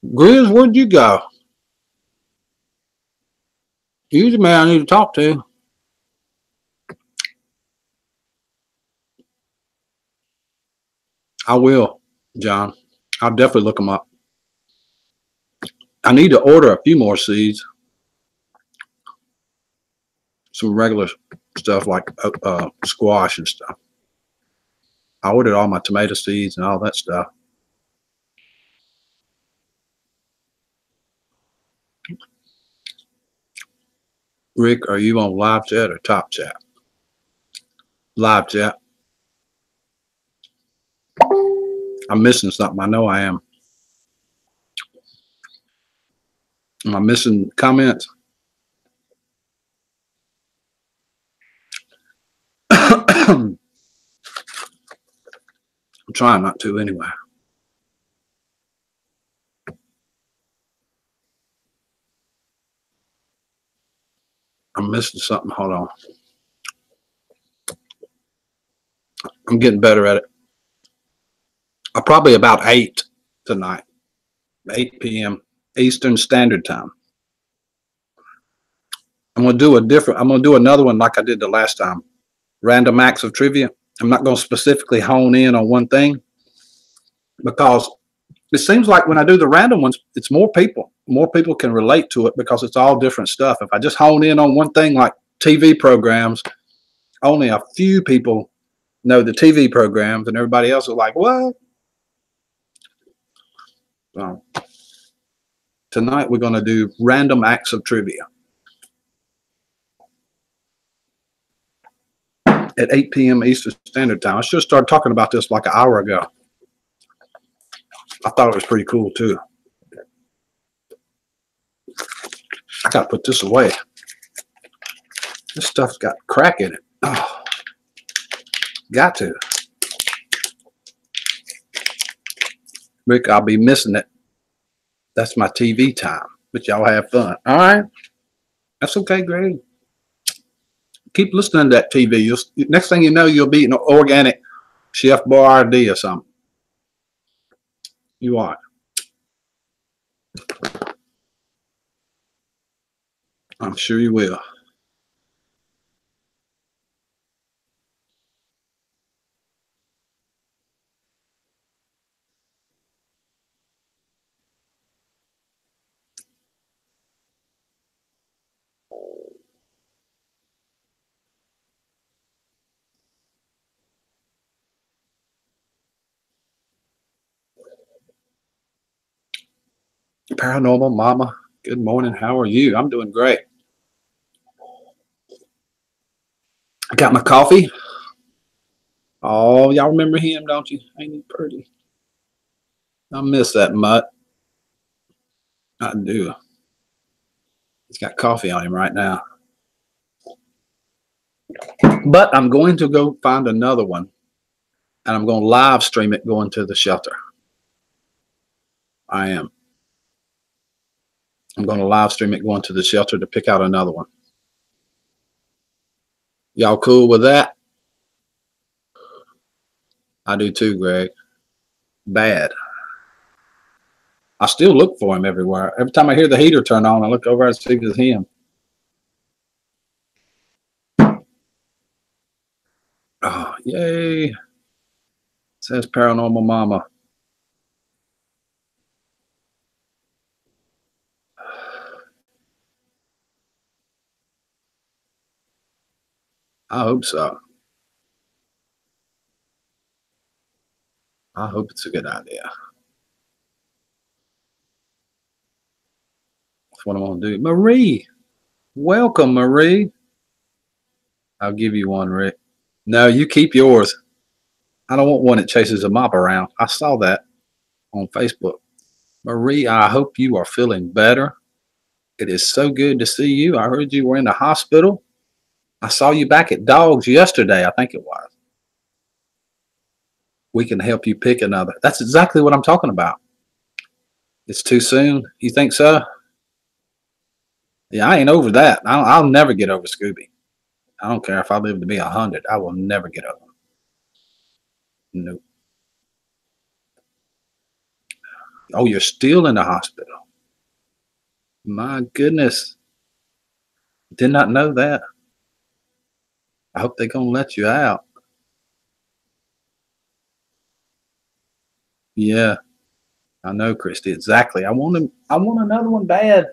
Grizz, where'd you go? You're the man I need to talk to. I will, John. I'll definitely look them up. I need to order a few more seeds. Some regular stuff like squash and stuff. I ordered all my tomato seeds and all that stuff. Rick, are you on live chat or top chat? Live chat. I'm missing something. I know I am. Am I missing comments? I'm trying not to anyway. I'm missing something. Hold on. I'm getting better at it. Probably about 8 tonight, 8 p.m. Eastern Standard Time. I'm going to do another one like I did the last time. Random acts of trivia. I'm not going to specifically hone in on one thing because it seems like when I do the random ones, it's more people. More people can relate to it because it's all different stuff. If I just hone in on one thing like TV programs, only a few people know the TV programs and everybody else is like, what? So, tonight we're going to do random acts of trivia at 8 p.m. Eastern Standard Time. I should have started talking about this like an hour ago. I thought it was pretty cool too. I got to put this away. This stuff's got crack in it. Oh, got to. Rick, I'll be missing it. That's my TV time. But y'all have fun. All right? That's okay, Greg. Keep listening to that TV. Next thing you know, you'll be an organic Chef Boyardee or something. You are. I'm sure you will. Paranormal Mama, good morning. How are you? I'm doing great. I got my coffee. Oh, y'all remember him, don't you? Ain't he pretty? I miss that mutt. I do. He's got coffee on him right now. But I'm going to go find another one, and I'm going to live stream it going to the shelter. I am. I'm going to live stream it going to the shelter to pick out another one. Y'all cool with that? I do too, Greg. Bad. I still look for him everywhere. Every time I hear the heater turn on, I look over and see if it's him. Oh, yay. Says Paranormal Mama. I hope so. I hope it's a good idea. That's what I'm going to do. Marie. Welcome, Marie. I'll give you one, Rick. No, you keep yours. I don't want one that chases a mop around. I saw that on Facebook. Marie, I hope you are feeling better. It is so good to see you. I heard you were in the hospital. I saw you back at Dogs yesterday, I think it was. We can help you pick another. That's exactly what I'm talking about. It's too soon. You think so? Yeah, I ain't over that. I'll never get over Scooby. I don't care if I live to be 100. I will never get over him. Nope. Oh, you're still in the hospital. My goodness. Did not know that. I hope they're going to let you out. Yeah, I know, Christy. Exactly. I want another one bad.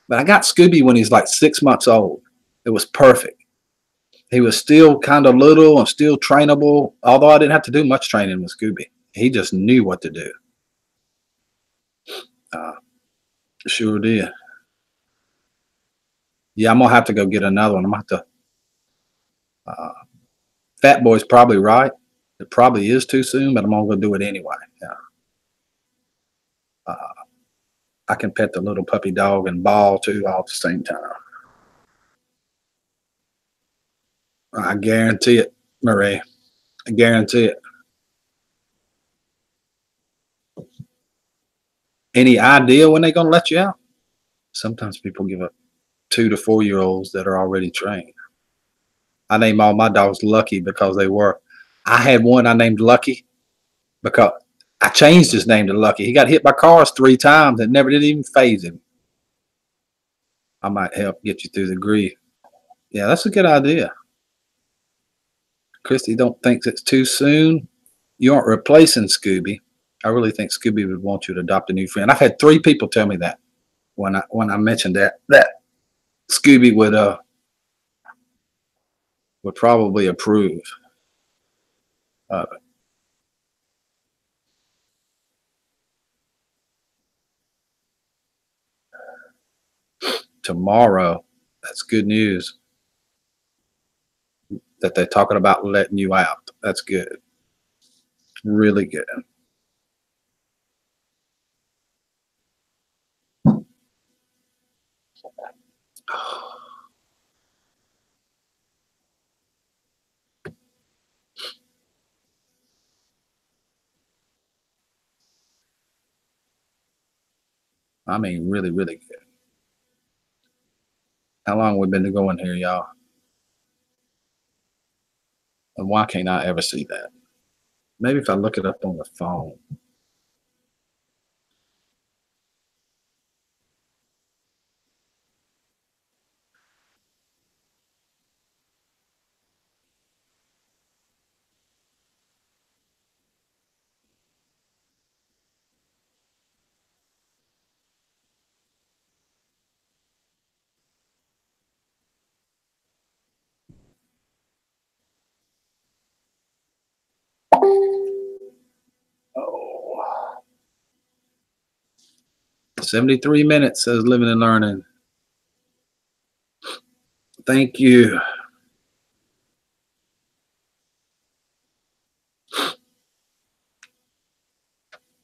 But I got Scooby when he's like 6 months old. It was perfect. He was still kind of little and still trainable, although I didn't have to do much training with Scooby. He just knew what to do. Sure did. Yeah, I'm going to have to go get another one. I'm going to have to. Fat Boy's probably right. It probably is too soon, but I'm going to do it anyway. Yeah. I can pet the little puppy dog and ball too all at the same time. I guarantee it, Marie. I guarantee it. Any idea when they're going to let you out? Sometimes people give up 2 to 4 year olds that are already trained. I name all my dogs Lucky because they were. I had one I named Lucky because I changed his name to Lucky. He got hit by cars 3 times and never did even phase him. I might help get you through the grief. Yeah, that's a good idea. Christy don't think it's too soon. You aren't replacing Scooby. I really think Scooby would want you to adopt a new friend. I've had 3 people tell me that when I mentioned that Scooby would probably approve of it. Tomorrow, that's good news that they're talking about letting you out. That's good. Really good. I mean, really, really good. How long we been going here, y'all? And why can't I ever see that? Maybe if I look it up on the phone. Oh. 73 minutes says living and learning. Thank you.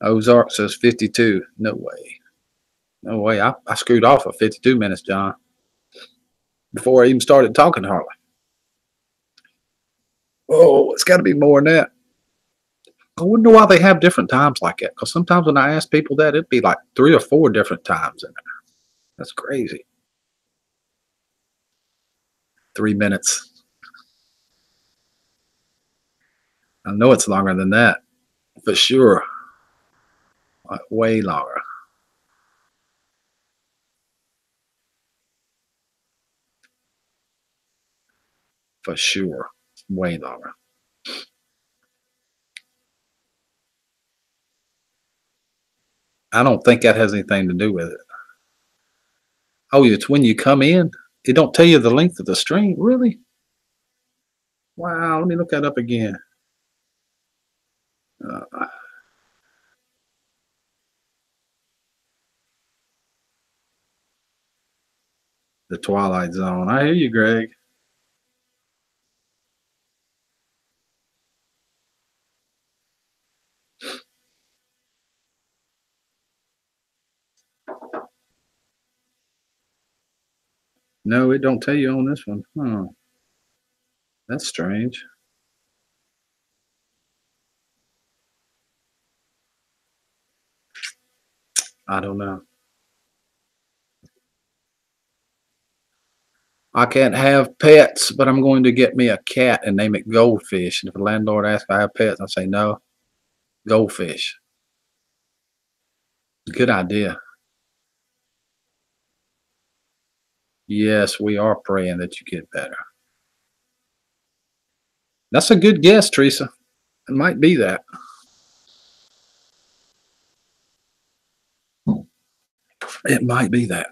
Ozark says 52. No way. No way. I screwed off at 52 minutes, John. Before I even started talking, Harley. Oh, it's got to be more than that. I wonder why they have different times like that. Because sometimes when I ask people that, it'd be like 3 or 4 different times in there. That's crazy. 3 minutes. I know it's longer than that. For sure. Like way longer. For sure. Way longer. I don't think that has anything to do with it. Oh, it's when you come in? It don't tell you the length of the stream? Really? Wow, let me look that up again. The Twilight Zone. I hear you, Greg. No, it don't tell you on this one. Huh. That's strange. I don't know. I can't have pets, but I'm going to get me a cat and name it Goldfish. And if the landlord asks if I have pets, I say no. Goldfish. Good idea. Yes, we are praying that you get better. That's a good guess, Teresa. It might be that. It might be that.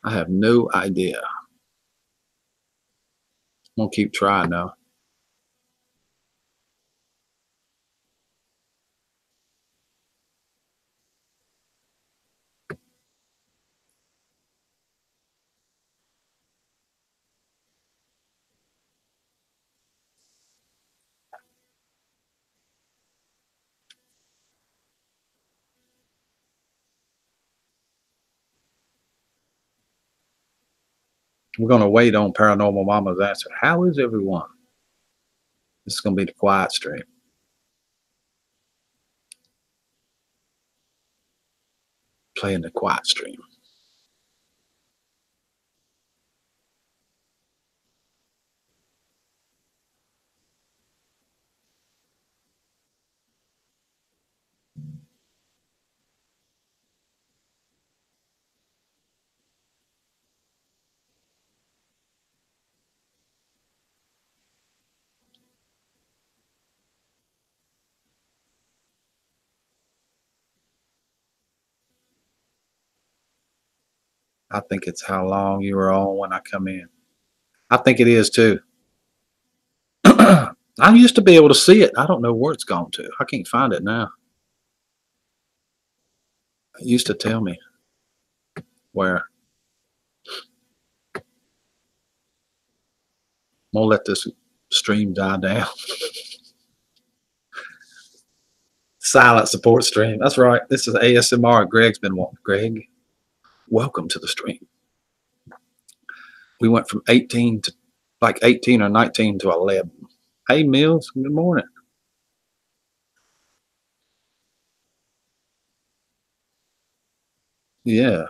I have no idea. I'm going to keep trying now. We're going to wait on Paranormal Mama's answer. How is everyone? This is going to be the quiet stream. Playing the quiet stream. I think it's how long you were on when I come in. I think it is too. I used to be able to see it. I don't know where it's gone to. I can't find it now. It used to tell me where. I'm gonna let this stream die down. Silent support stream. That's right. This is ASMR. Greg's been wanting. Greg, welcome to the stream. We went from 18 to like 18 or 19 to 11. Hey, Mills. Good morning. Yeah.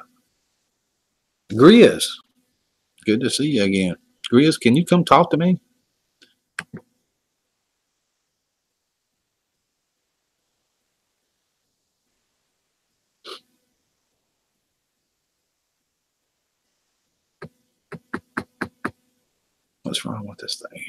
Grizz. Good to see you again. Grizz, can you come talk to me? What's wrong with this thing?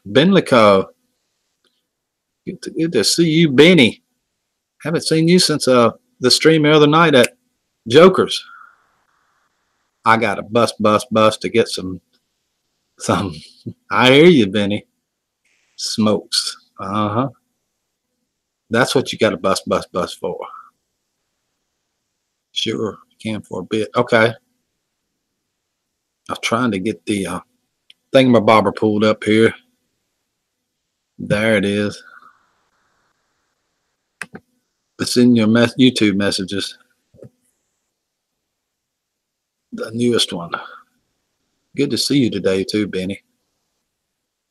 Benlico. Good to see you, Benny. Haven't seen you since the stream the other night at Joker's. I got to bust to get some. I hear you, Benny. Smokes. Uh-huh. That's what you got to bust for. Sure, you can for a bit. Okay. I'm trying to get the thingamabobber pulled up here. There it is. It's in your YouTube messages. The newest one. Good to see you today too, Benny.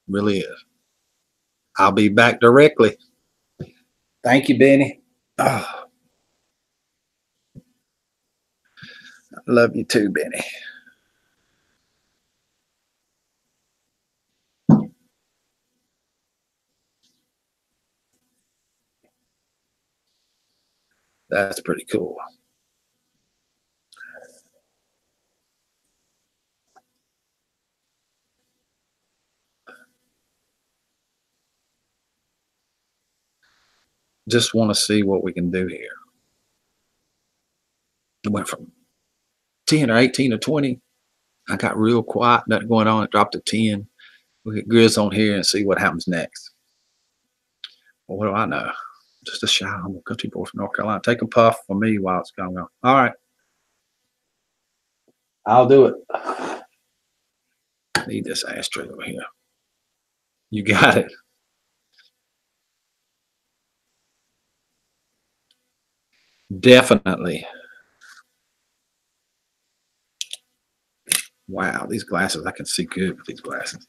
Really is. I'll be back directly. Thank you, Benny. Oh, I love you too, Benny. That's pretty cool. Just want to see what we can do here. It went from 10 or 18 to 20. I got real quiet, nothing going on. It dropped to 10. We'll get Grizz on here and see what happens next. Well, what do I know? Just a shy humble country boy from North Carolina. Take a puff for me while it's going on. All right. I'll do it. I need this ashtray over here. You got it. Definitely. Wow, these glasses, I can see good with these glasses.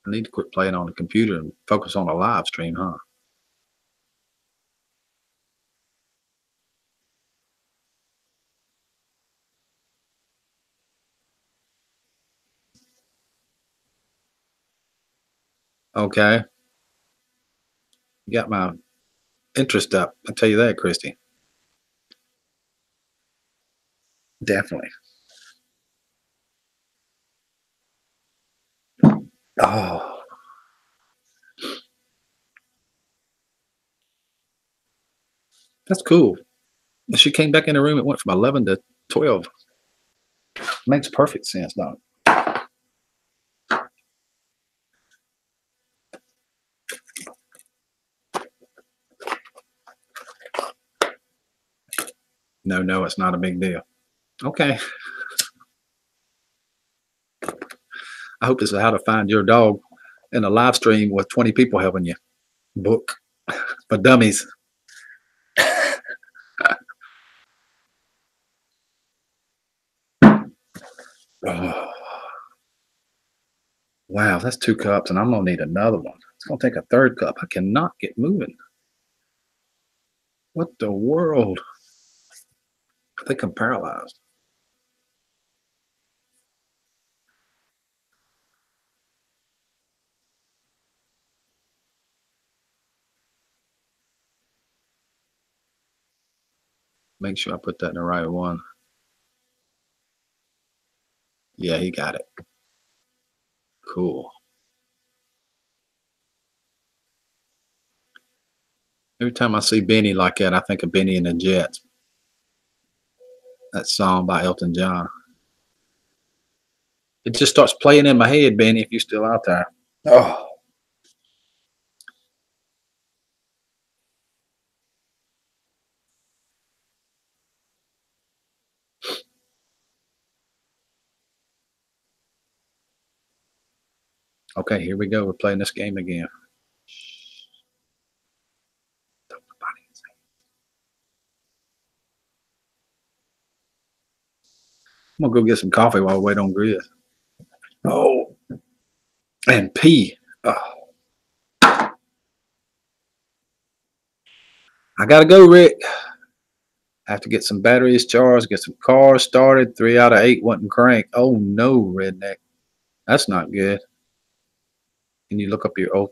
I need to quit playing on the computer and focus on a live stream, huh? Okay. You got my interest up. I'll tell you that, Christy. Definitely. Oh. That's cool. When she came back in the room, it went from 11 to 12. Makes perfect sense, don't it? No, it's not a big deal. Okay. I hope this is how to find your dog in a live stream with 20 people helping you. Book for dummies. Oh. Wow, that's 2 cups, and I'm gonna need another one. It's going to take a third cup. I cannot get moving. What the world? I think I'm paralyzed. Make sure I put that in the right one. Yeah, he got it. Cool. Every time I see Benny like that, I think of Benny and the Jets. That song by Elton John. It just starts playing in my head, Benny, if you're still out there. Oh. Okay, here we go. We're playing this game again. I'm gonna go get some coffee while we wait on Grizz. Oh, and pee. Oh. I gotta go, Rick. I have to get some batteries charged, get some cars started. 3 out of 8 wouldn't crank. Oh no, redneck. That's not good. Can you look up your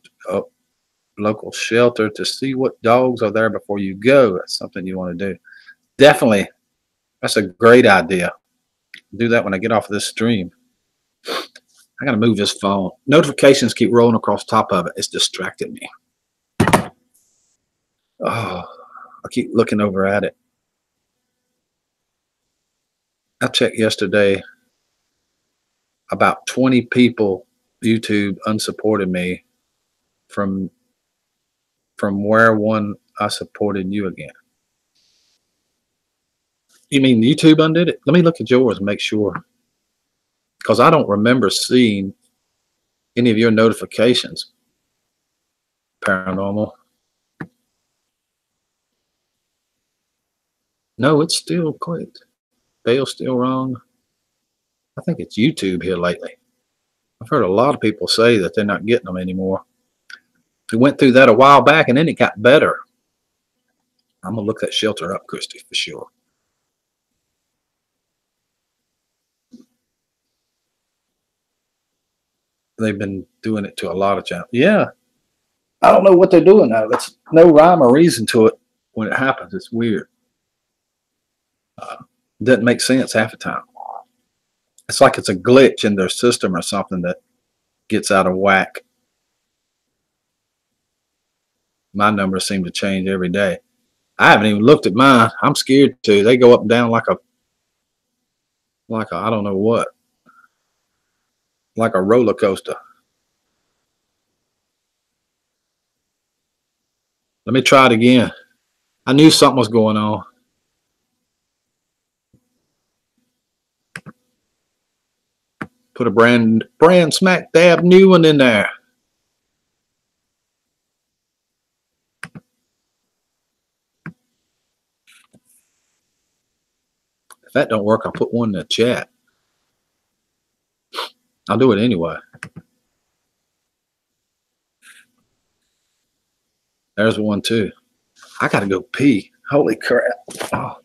local shelter to see what dogs are there before you go? That's something you want to do. Definitely. That's a great idea. Do that when I get off of this stream. I gotta move this phone. Notifications keep rolling across top of it. It's distracting me. Oh, I keep looking over at it. I checked yesterday. About 20 people YouTube unsupported me from where one I supported you again. You mean YouTube undid it? Let me look at yours and make sure. Because I don't remember seeing any of your notifications. Paranormal. No, it's still clicked. Bale's still wrong. I think it's YouTube here lately. I've heard a lot of people say that they're not getting them anymore. We went through that a while back and then it got better. I'm going to look that shelter up, Christy, for sure. They've been doing it to a lot of channels. Yeah. I don't know what they're doing now. There's no rhyme or reason to it when it happens. It's weird. Doesn't make sense half the time. It's like it's a glitch in their system or something that gets out of whack. My numbers seem to change every day. I haven't even looked at mine. I'm scared to. They go up and down like a I don't know what. Like a roller coaster. Let me try it again. I knew something was going on. Put a brand smack dab new one in there. If that don't work, I'll put one in the chat. I'll do it anyway. There's one too. I gotta go pee. Holy crap. Oh.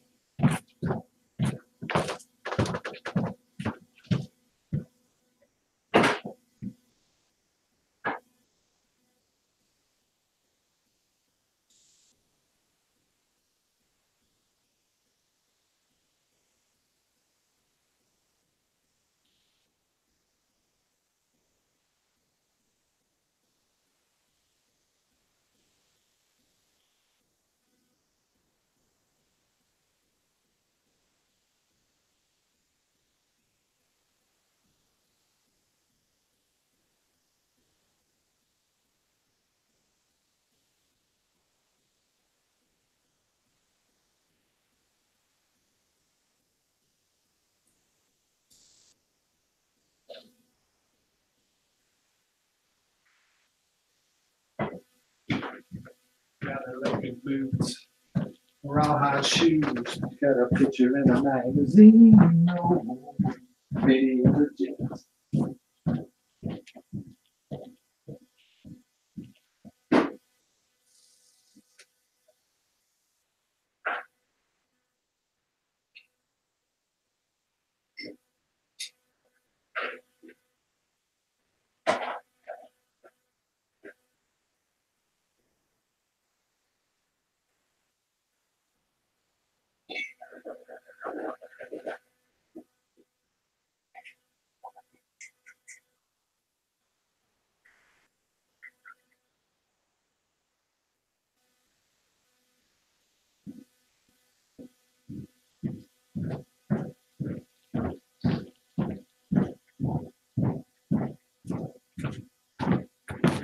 Got electric boots, rawhide shoes. Got a picture in a magazine. No, maybe in the jeans.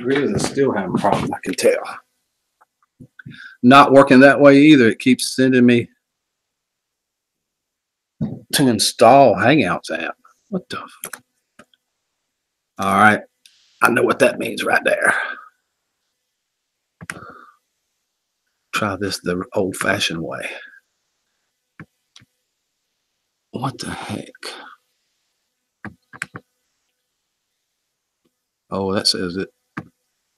Grizz is still having problems, I can tell. Not working that way either. It keeps sending me to install Hangouts app. What the? All right. I know what that means right there. Try this the old-fashioned way. What the heck? Oh, that says it.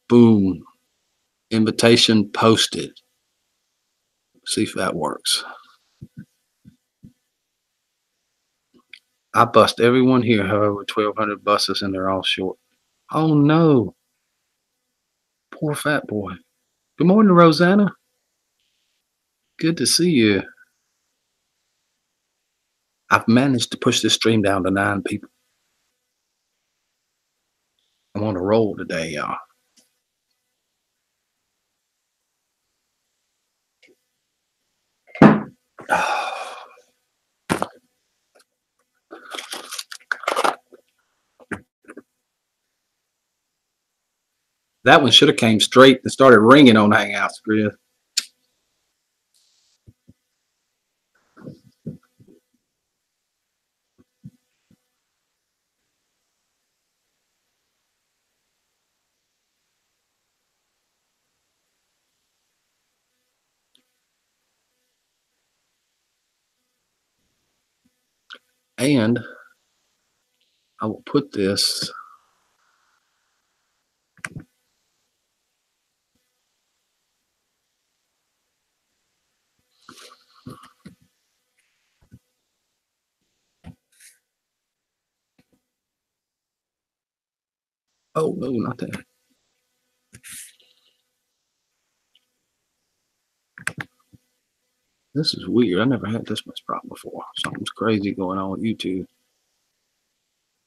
Boom. Invitation posted. See if that works. I bust everyone here, however, 1,200 buses and they're all short. Oh no. Poor fat boy. Good morning, Rosanna. Good to see you. I've managed to push this stream down to 9 people. I'm on a roll today, y'all. That one should have came straight and started ringing on Hangouts, Grizz. And I will put this oh no, not that. This is weird. I never had this much problem before. Something's crazy going on with YouTube.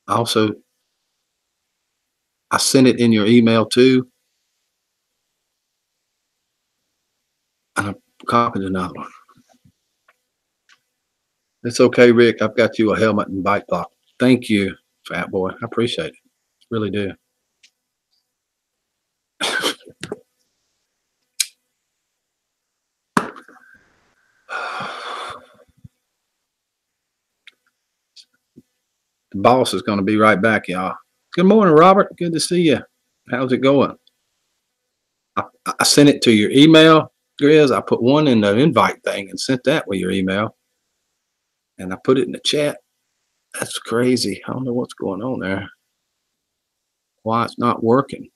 Also, I sent it in your email too. And I copied another one. It's okay, Rick. I've got you a helmet and bike block. Thank you, fat boy. I appreciate it. Really do. The boss is going to be right back, y'all. Good morning, Robert. Good to see you. How's it going? I sent it to your email, Grizz. I put one in the invite thing and sent that with your email. And I put it in the chat. That's crazy. I don't know what's going on there. Why it's not working.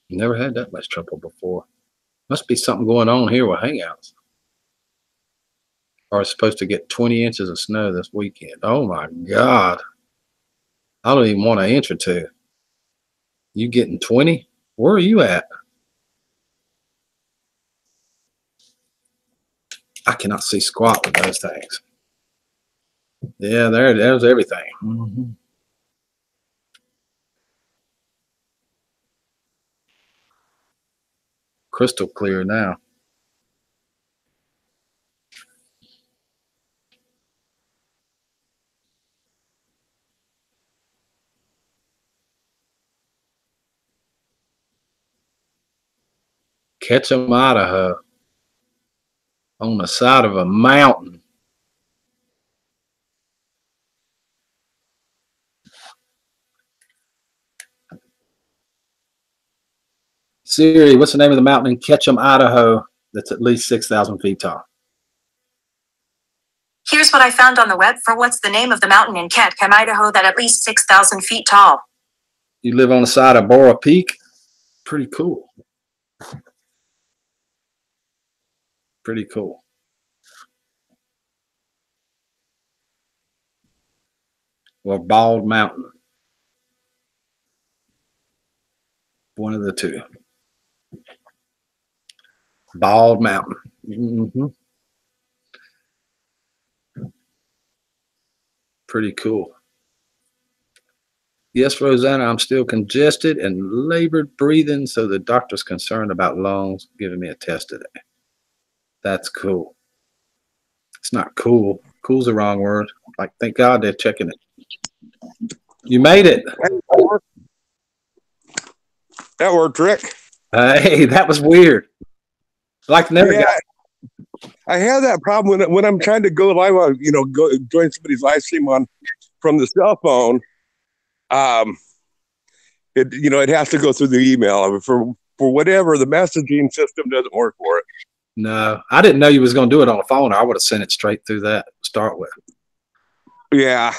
Never had that much trouble before. Must be something going on here with Hangouts. Or it's supposed to get 20 inches of snow this weekend. Oh my God. I don't even want an inch or two. You getting 20? Where are you at? I cannot see squat with those things. Yeah, there's everything. Mm-hmm. Crystal clear now. Ketchum, Idaho. On the side of a mountain. Siri, what's the name of the mountain in Ketchum, Idaho that's at least 6,000 feet tall? Here's what I found on the web for what's the name of the mountain in Ketchum, Idaho that at least 6,000 feet tall. You live on the side of Bora Peak? Pretty cool. Pretty cool. Or Bald Mountain. One of the two. Bald Mountain. Mm-hmm. Pretty cool. Yes, Rosanna, I'm still congested and labored breathing, so the doctor's concerned about lungs, giving me a test today. That's cool. It's not cool. Cool's the wrong word. Like, thank God they're checking it. You made it. That worked, Rick. Hey, that was weird. Like, never Yeah, got. I have that problem when I'm trying to go live on, go join somebody's live stream from the cell phone. It has to go through the email for whatever the messaging system doesn't work for it. No, I didn't know you was going to do it on the phone. I would have sent it straight through that to start with. Yeah.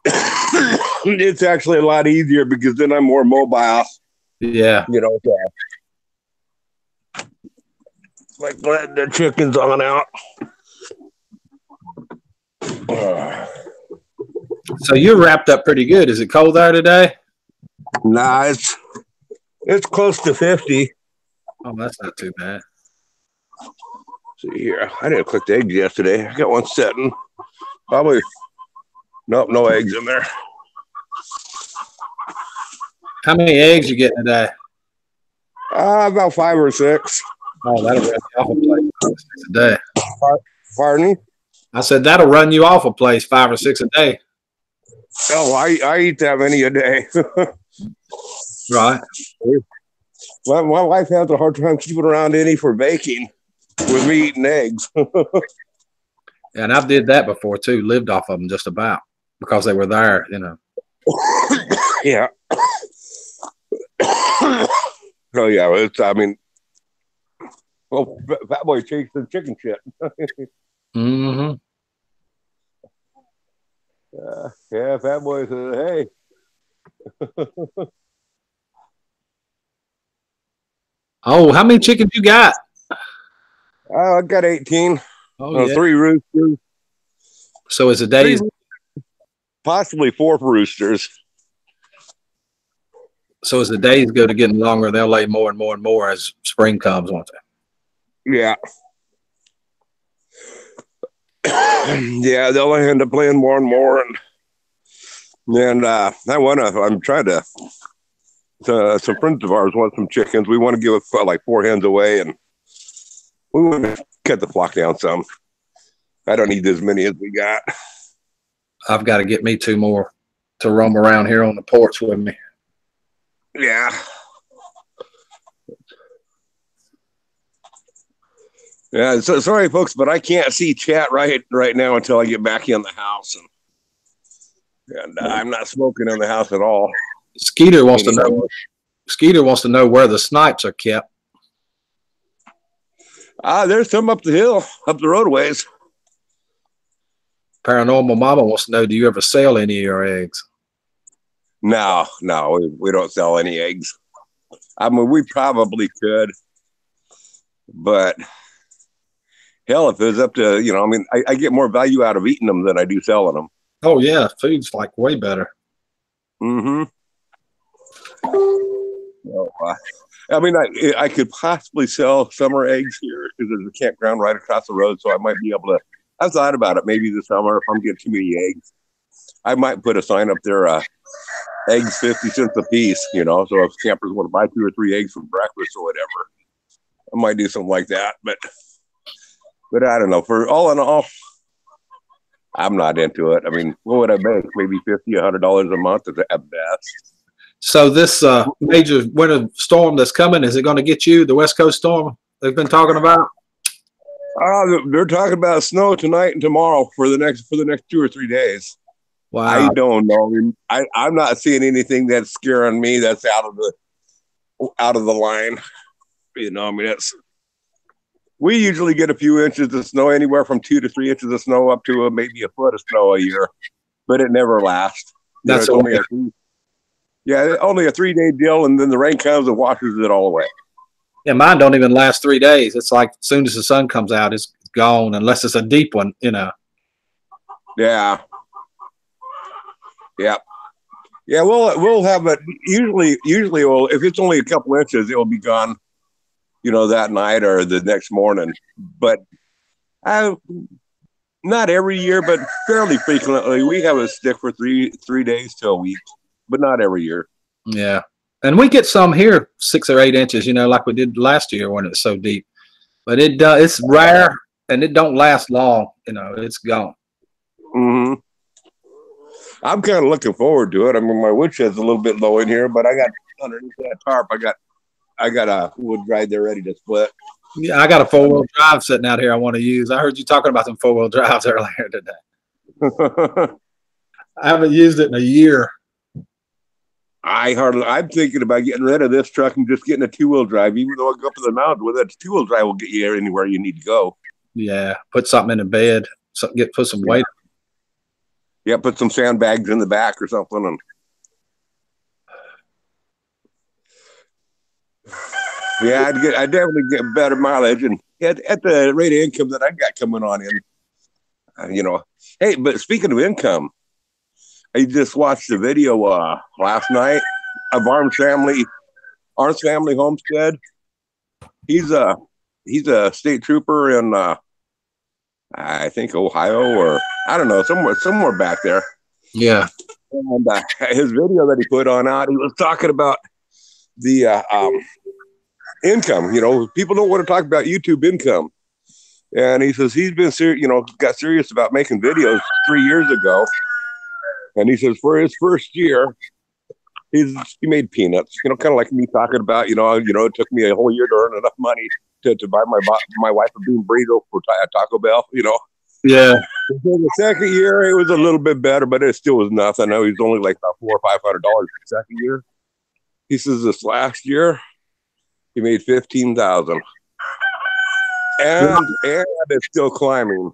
It's actually a lot easier because then I'm more mobile. Yeah. Like letting the chickens on out. So you're wrapped up pretty good. Is it cold there today? Nah, it's close to 50. Oh, that's not too bad. See here. I didn't click the eggs yesterday. I got one setting. Probably. Nope, no eggs in there. How many eggs you getting today? About 5 or 6. Oh, that'll run you off a place 5 or 6 a day. Pardon? I said that'll run you off a place 5 or 6 a day. Oh, I eat that many a day. Right. My wife has a hard time keeping around any for baking with me eating eggs. And I did that before too. Lived off of them just about because they were there, Yeah. Oh yeah, Fat Boy chased the chicken shit. Mm-hmm. Yeah, Fat Boy said, "Hey." Oh, how many chickens you got? I got 18. Oh, yeah. 3 roosters. So is the days, Possibly 4 roosters. so as the days go to getting longer, they'll lay more and more and more as spring comes, won't they? Yeah. Yeah, they'll end up laying more and more, and I'm trying to. Some friends of ours want some chickens. We want to give like 4 hens away, and we want to cut the flock down some. I don't need as many as we got. I've got to get me 2 more to roam around here on the porch with me. Yeah. Yeah, so sorry, folks, but I can't see chat right now until I get back in the house, and I'm not smoking in the house at all. Skeeter wants to know. Skeeter wants to know where the snipes are kept. There's some up the hill, up the roadways. Paranormal Mama wants to know: do you ever sell any of your eggs? No, we don't sell any eggs. I mean, we probably could, but hell, if it's up to I get more value out of eating them than I do selling them. Oh yeah, food's like way better. Mm-hmm. So, I mean, I could possibly sell summer eggs here because there's a campground right across the road, so I might be able to. I've thought about it. Maybe this summer, if I'm getting too many eggs, I might put a sign up there. Eggs 50 cents a piece. So if campers want to buy 2 or 3 eggs for breakfast or whatever, I might do something like that. But I don't know. For all in all, I'm not into it. I mean, what would I make? Maybe $50, $100 a month at best. So this major winter storm that's coming, is it going to get you? The West Coast storm they've been talking about? They're talking about snow tonight and tomorrow for the next 2 or 3 days. Wow. I don't know. I'm not seeing anything that's scaring me. That's out of the line. I mean, we usually get a few inches of snow, anywhere from 2 to 3 inches of snow up to maybe a foot of snow a year, but it never lasts. That's only a 3-day deal, and then the rain comes and washes it all away. Yeah, mine don't even last 3 days. It's like as soon as the sun comes out, it's gone, unless it's a deep one, Yeah. Yeah. Yeah, we'll have it. Usually, if it's only a couple inches, it'll be gone, that night or the next morning. But not every year, but fairly frequently, we have a stick for three days to a week. but not every year. Yeah. And we get some here 6 or 8 inches, you know, like we did last year when it's so deep. But it's rare and it don't last long. You know, it's gone. Mm-hmm. I'm kind of looking forward to it. I mean, my woodshed's a little bit low in here, but I got underneath that tarp, I got a wood drive there ready to split. Yeah, I got a 4-wheel drive sitting out here I want to use. I heard you talking about some 4-wheel drives earlier today. I haven't used it in a year. I'm thinking about getting rid of this truck and just getting a 2-wheel drive. Even though I go up to the mountains with it, 2-wheel drive will get you anywhere you need to go. Yeah, put something in the bed. Put some weight. Yeah, put some sandbags in the back or something. And yeah, I'd definitely get better mileage, and at the rate of income that I got coming on in, you know. Hey, but speaking of income, I just watched a video last night of Arms Family Homestead. He's a state trooper in I think Ohio, or I don't know, somewhere back there. Yeah. And his video that he put on out, he was talking about the income. You know, people don't want to talk about YouTube income. And he says he's been got serious about making videos 3 years ago. And he says for his first year, he made peanuts. You know, kind of like me talking about, it took me a whole year to earn enough money to buy my wife a bean burrito for Taco Bell. You know. Yeah. So the second year, it was a little bit better, but it still was nothing. I know he's only like about $400 or $500 the second year. He says this last year, he made $15,000, and it's still climbing.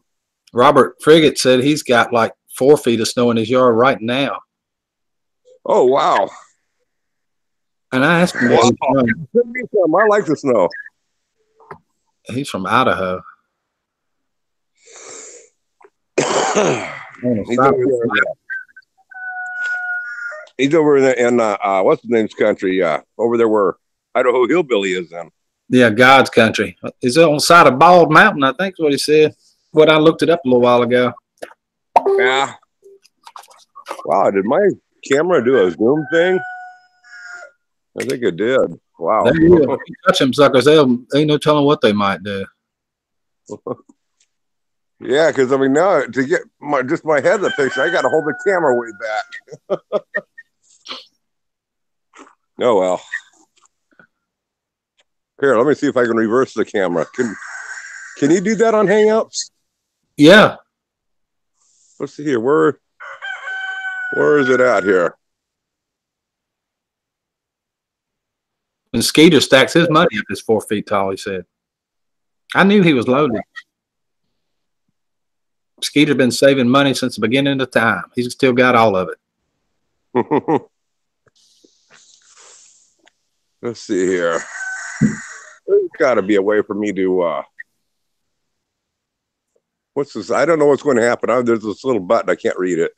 Robert Frigate said he's got like 4 feet of snow in his yard right now. Oh wow! And I asked him, wow. I like the snow. He's Idaho. He's over in what's the name's country? Over there where Idaho Hillbilly is in. Yeah, God's country. He's on the side of Bald Mountain, I think is what he said. What I looked it up a little while ago. Yeah. Wow, did my camera do a zoom thing? I think it did. Wow. You touch them suckers, ain't no telling what they might do. Yeah, because I mean now to get my head in the picture, I got to hold the camera way back. Oh well. Here, let me see if I can reverse the camera. Can you do that on Hangouts? Yeah. Let's see here. Where is it at here? And Skeeter stacks his money up. Is 4 feet tall. He said. I knew he was loaded. Skeeter's been saving money since the beginning of time. He's still got all of it. Let's see here. There's got to be a way for me to. What's this? I don't know what's going to happen. There's this little button. I can't read it.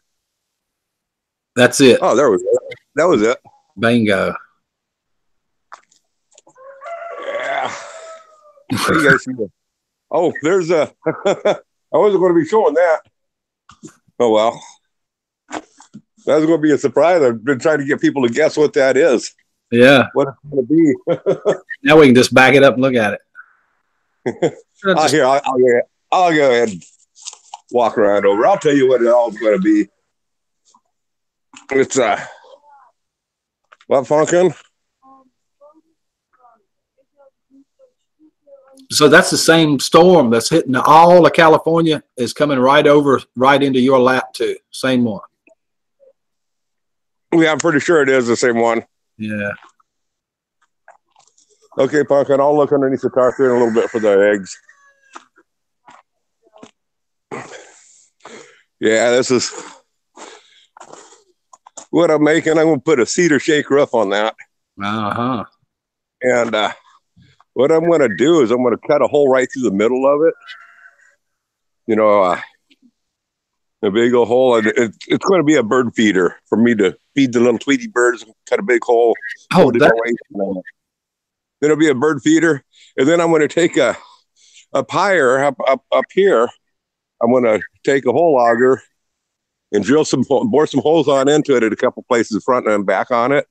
That's it. Oh, there we go. That was it. Bingo. Yeah. You guys see it? Oh, there's a. I wasn't going to be showing that. Oh well. That's going to be a surprise. I've been trying to get people to guess what that is. Yeah. What it's going to be. Now we can just back it up and look at it. I'll go ahead and walk around over. I'll tell you what it all is going to be. It's what, Funkin'? So that's the same storm that's hitting all of California is coming right into your lap too. Same one. Yeah, I'm pretty sure it is the same one. Yeah. Okay, Pumpkin, I'll look underneath the tarp here in a little bit for the eggs. Yeah, this is what I'm making. I'm going to put a cedar shake roof on that. Uh-huh. And what I'm going to do is I'm going to cut a hole right through the middle of it. You know, a big old hole. And it's going to be a bird feeder for me to feed the little Tweety birds. Cut a big hole. Oh, then it'll be a bird feeder. And then I'm going to take a pyre up here. I'm going to take a hole auger and bore some holes on into it at a couple places, front and back on it.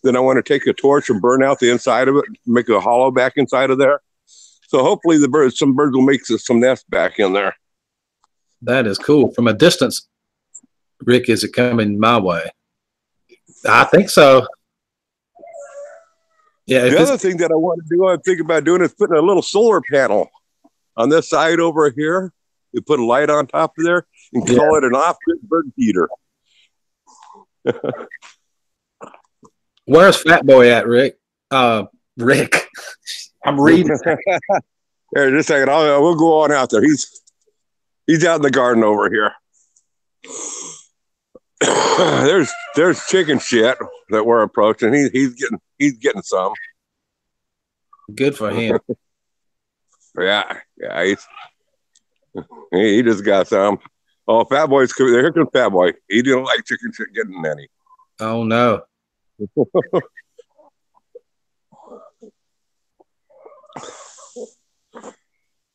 Then I want to take a torch and burn out the inside of it, make a hollow back inside of there. So hopefully some birds will make some nests back in there. That is cool. From a distance, Rick, is it coming my way? I think so. Yeah. The other thing that I want to do, I'm thinking about doing, is putting a little solar panel on this side over here. You put a light on top of there and call it an off-grid bird feeder. Where's Fat Boy at, Rick? Rick. I'm reading. Here, just a second. We'll go on out there. He's out in the garden over here. There's chicken shit that we're approaching. He's getting some. Good for him. Yeah. He just got some. Oh, Fat Boy's coming. Here comes Fat Boy. He didn't like chicken shit getting any. Oh no.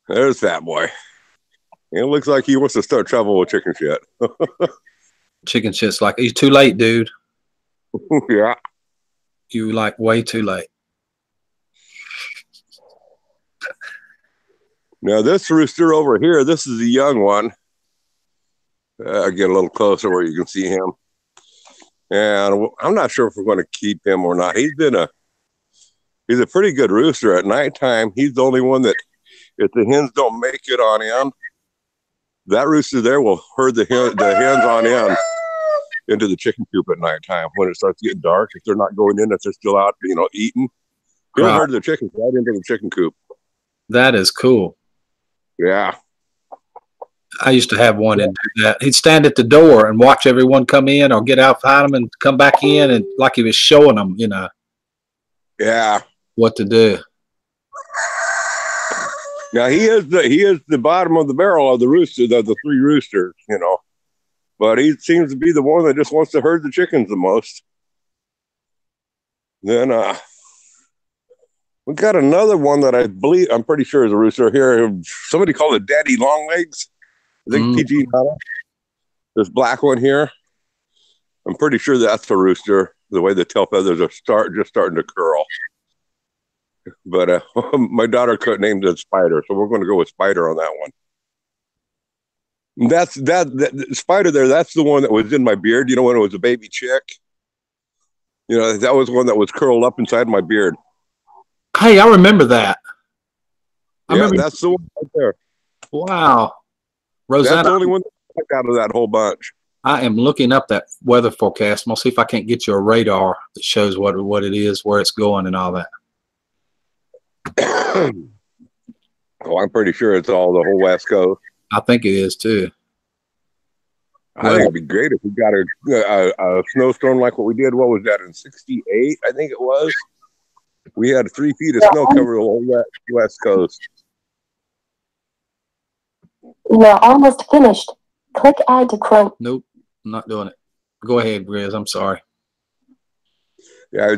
There's Fat Boy. It looks like he wants to start trouble with chicken shit. Chicken shit's like, he's too late, dude. Yeah. You like way too late. Now this rooster over here, this is a young one. I'll get a little closer where you can see him. And I'm not sure if we're going to keep him or not. He's a pretty good rooster at nighttime. He's the only one that, if the hens don't make it on him, that rooster there will herd the hens on in into the chicken coop at nighttime when it starts getting dark. If they're not going in, if they're still out, eating, he'll herd the chickens right into the chicken coop. That is cool. Yeah. I used to have one and do that. He'd stand at the door and watch everyone come in or get out behind him and come back in, and like he was showing them, Yeah. what to do. Now he is the bottom of the barrel of the rooster, the three roosters, but he seems to be the one that just wants to herd the chickens the most. Then we got another one that I'm pretty sure is a rooster here. Somebody called it Daddy Longlegs. I think PG. This black one here. I'm pretty sure that's a rooster. The way the tail feathers are just starting to curl. But my daughter named it Spider, so we're going to go with Spider on that one. And that Spider there. That's the one that was in my beard. When it was a baby chick. That was one that was curled up inside my beard. Hey, I remember that. That's the one right there. Wow, Rosanna. That's the only one that out of that whole bunch. I am looking up that weather forecast. I'm gonna see if I can't get you a radar that shows what it is, where it's going, and all that. I'm pretty sure it's all the whole West Coast. I think it is too. I think it'd be great if we got a snowstorm like what we did. What was that, in '68? I think it was. We had 3 feet of snow cover the whole West Coast. We're almost finished. Click add to Chrome. Nope, I'm not doing it. Go ahead, Grizz. I'm sorry. Yeah,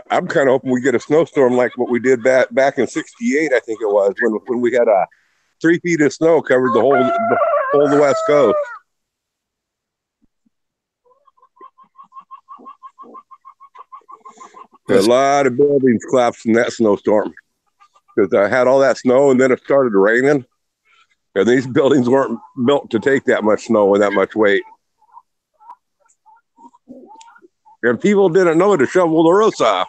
I'm kind of hoping we get a snowstorm like what we did back in '68. I think it was when we had 3 feet of snow covered the whole the West Coast. A lot of buildings collapsed in that snowstorm because I had all that snow and then it started raining. And these buildings weren't built to take that much snow and that much weight. And people didn't know to shovel the roofs off.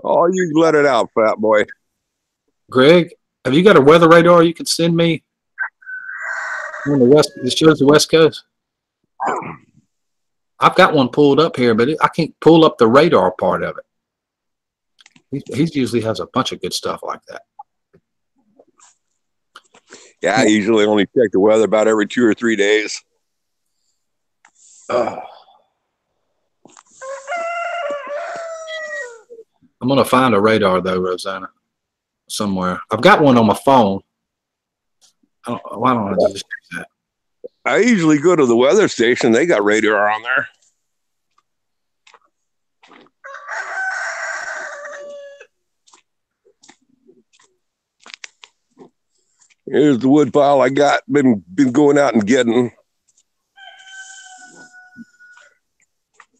Oh, you let it out, Fat Boy. Greg, have you got a weather radar you can send me on the west? It shows the West Coast. I've got one pulled up here, but I can't pull up the radar part of it. He usually has a bunch of good stuff like that. Yeah, I usually only check the weather about every 2 or 3 days. I'm going to find a radar, though, Rosanna, somewhere. I've got one on my phone. Why don't I just do that? I usually go to the weather station. They got radar on there. Here's the wood pile I got. Been going out and getting.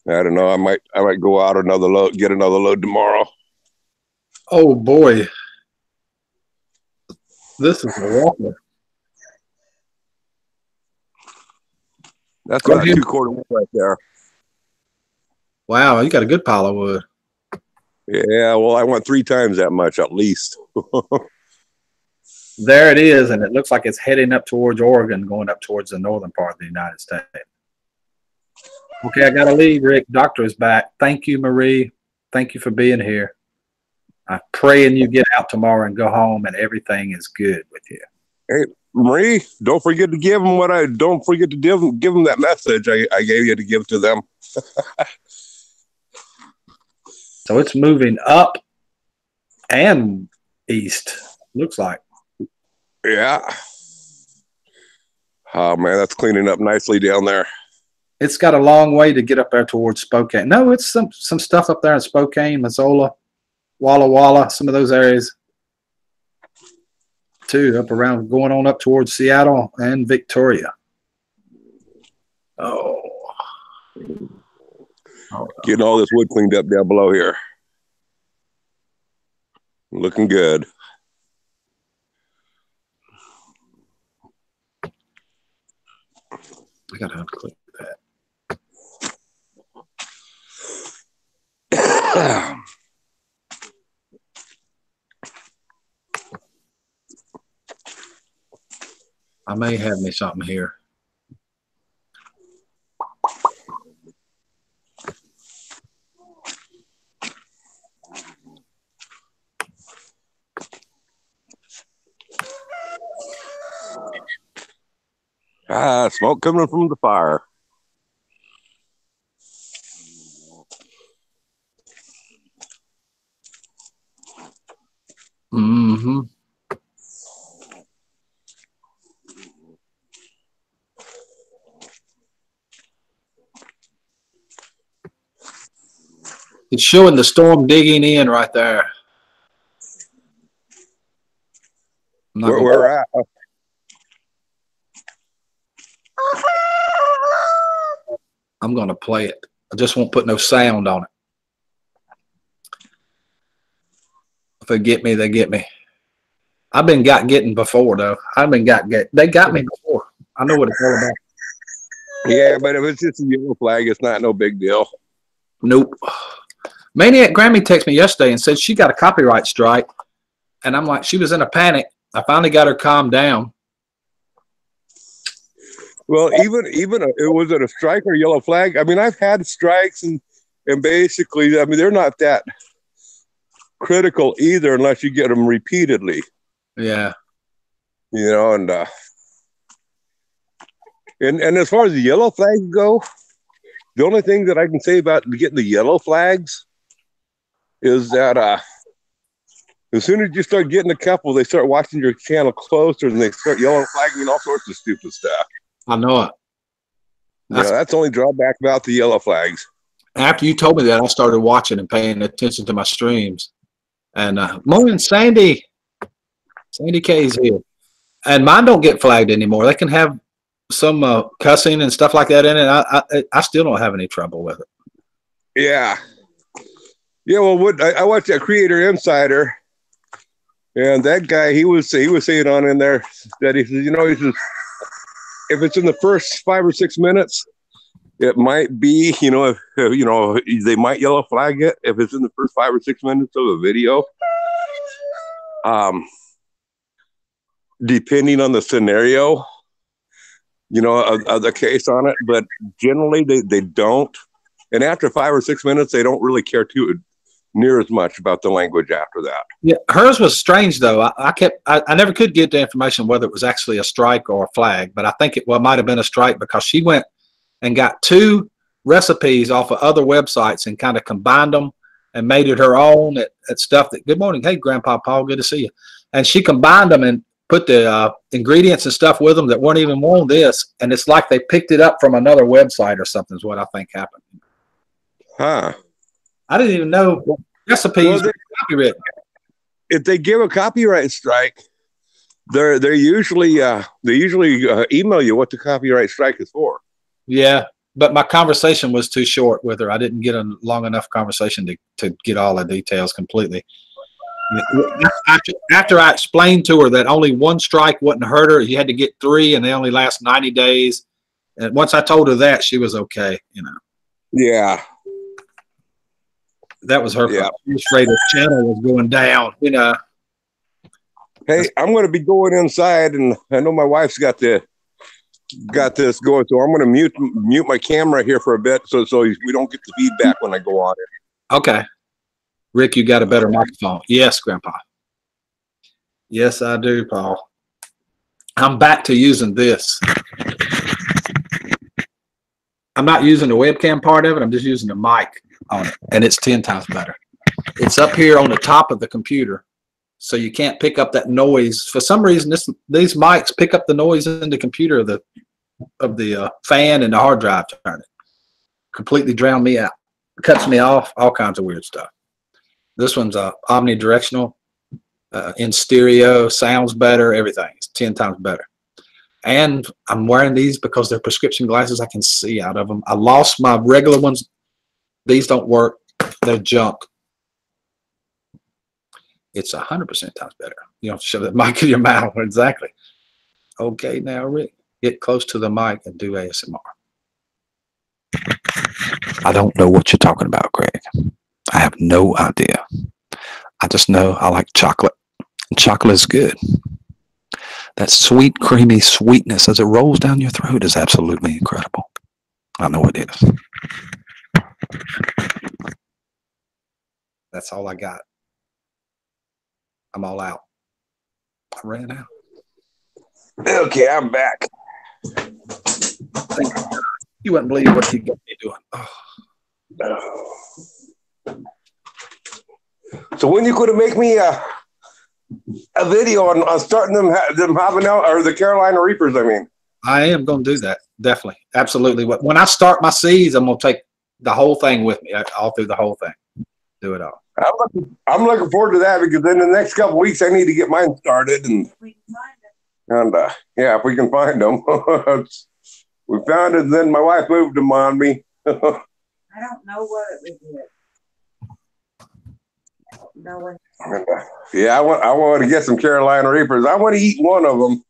I don't know. I might go out another load, get another load tomorrow. Oh boy, this is a walker. That's about 2/4 wood right there. Wow, you got a good pile of wood. Yeah, well, I want 3 times that much at least. There it is, and it looks like it's heading up towards Oregon, going up towards the northern part of the United States. Okay, I got to leave, Rick. Doctor is back. Thank you, Marie. Thank you for being here. I'm praying you get out tomorrow and go home and everything is good with you. Hey, Marie, don't forget to give them give them that message I gave you to give to them. So it's moving up and east, looks like. Yeah. Oh man, that's cleaning up nicely down there. It's got a long way to get up there towards Spokane. No, it's some stuff up there in Spokane, Missoula, Walla Walla, some of those areas too, up around, going on up towards Seattle and Victoria. Oh. Getting all this wood cleaned up down below here. Looking good. I gotta unclick that. I may have me something here. Smoke coming from the fire. Mm-hmm. It's showing the storm digging in right there. Where we're at. I'm going to play it. I just won't put no sound on it. If they get me, they get me. I've been getting before, though. They got me before. I know what it's all about. Yeah, but if it's just a yellow flag, it's not no big deal. Nope. Maniac Grammy texted me yesterday and said she got a copyright strike. And I'm like, she was in a panic. I finally got her calmed down. Well, even it was it a strike or yellow flag? I mean, I've had strikes and basically, I mean, they're not that critical either unless you get them repeatedly. Yeah. You know, and as far as the yellow flags go, the only thing that I can say about getting the yellow flags is that as soon as you start getting a couple, they start watching your channel closer and they start yellow flagging all sorts of stupid stuff. I know it. That's the only drawback about the yellow flags. After you told me that, I started watching and paying attention to my streams. And morning, Sandy. Sandy K's here. And mine don't get flagged anymore. They can have some cussing and stuff like that in it. I still don't have any trouble with it. Yeah. Yeah, well, I watched that Creator Insider, and that guy, he was saying on in there that he says, he says, if it's in the first 5 or 6 minutes, it might be, if they might yellow flag it if it's in the first 5 or 6 minutes of a video. Depending on the scenario, of the case on it, but generally they don't. And after 5 or 6 minutes, they don't really care near as much about the language after that. Yeah, hers was strange though. I never could get the information whether it was actually a strike or a flag, but I think it might have been a strike because she went and got 2 recipes off of other websites and kind of combined them and made it her own at stuff that. Good morning, hey Grandpa Paul, good to see you. And she combined them and put the ingredients and stuff with them that weren't even on this, and it's like they picked it up from another website or something. Is what I think happened. Huh. I didn't even know recipes were copyrighted. If they give a copyright strike, They usually email you what the copyright strike is for. Yeah, but my conversation was too short with her. I didn't get a long enough conversation to get all the details completely. After I explained to her that only one strike wouldn't hurt her, you had to get 3, and they only last 90 days. And once I told her that, she was okay. You know. Yeah. That was her. Yeah. She was afraid the channel was going down. You know. Hey, I'm going to be going inside, and I know my wife's got this going, so I'm going to mute my camera here for a bit, so we don't get the feedback when I go on it. Okay. Rick, you got a better microphone. Yes, Grandpa. Yes, I do, Paul. I'm back to using this. I'm not using the webcam part of it. I'm just using the mic on it, and it's 10 times better. It's up here on the top of the computer, so you can't pick up that noise. For some reason, these mics pick up the noise in the computer of the fan and the hard drive turning. Completely drown me out. Cuts me off, all kinds of weird stuff. This one's omnidirectional, in stereo, sounds better, everything. It's 10 times better. And I'm wearing these because they're prescription glasses. I can see out of them. I lost my regular ones. These don't work. They're junk. It's 100% times better. You don't have to shove that mic in your mouth. Exactly. Okay, now, Rick, get close to the mic and do ASMR. I don't know what you're talking about, Greg. I have no idea. I just know I like chocolate. And chocolate is good. That sweet, creamy sweetness as it rolls down your throat is absolutely incredible. I know it is. That's all I got. I'm all out. I ran out. Okay, I'm back. You wouldn't believe what you got me doing. Oh. So when you could make me a video on starting them hopping out, or the Carolina Reapers, I mean. I am going to do that. Definitely. Absolutely. When I start my seeds, I'm going to take the whole thing with me, all through the whole thing. Do it all. I'm looking forward to that, because in the next couple of weeks, I need to get mine started. And yeah, if we can find them. We found it, and then my wife moved them on me. I don't know what it would get. No one. Yeah, I want to get some Carolina Reapers. I want to eat one of them,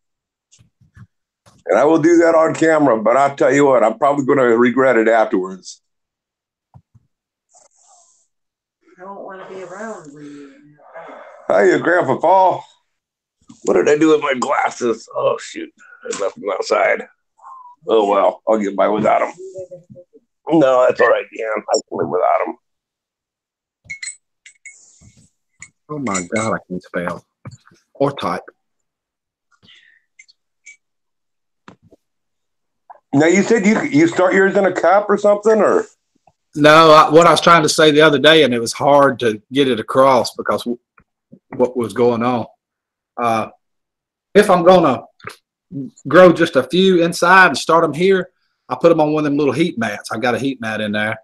and I will do that on camera. But I'll tell you what, I'm probably going to regret it afterwards. I don't want to be around when you. Hiya, Grandpa Paul. What did I do with my glasses? Oh shoot, I left them outside. Oh well, I'll get by without them. No, that's all right, Dan. I can live without them. Oh my God, I can spell or type. Now you said you start yours in a cup or something, or? No, what I was trying to say the other day, and it was hard to get it across because what was going on. If I'm gonna grow just a few inside and start them here, I put them on one of them little heat mats. I got a heat mat in there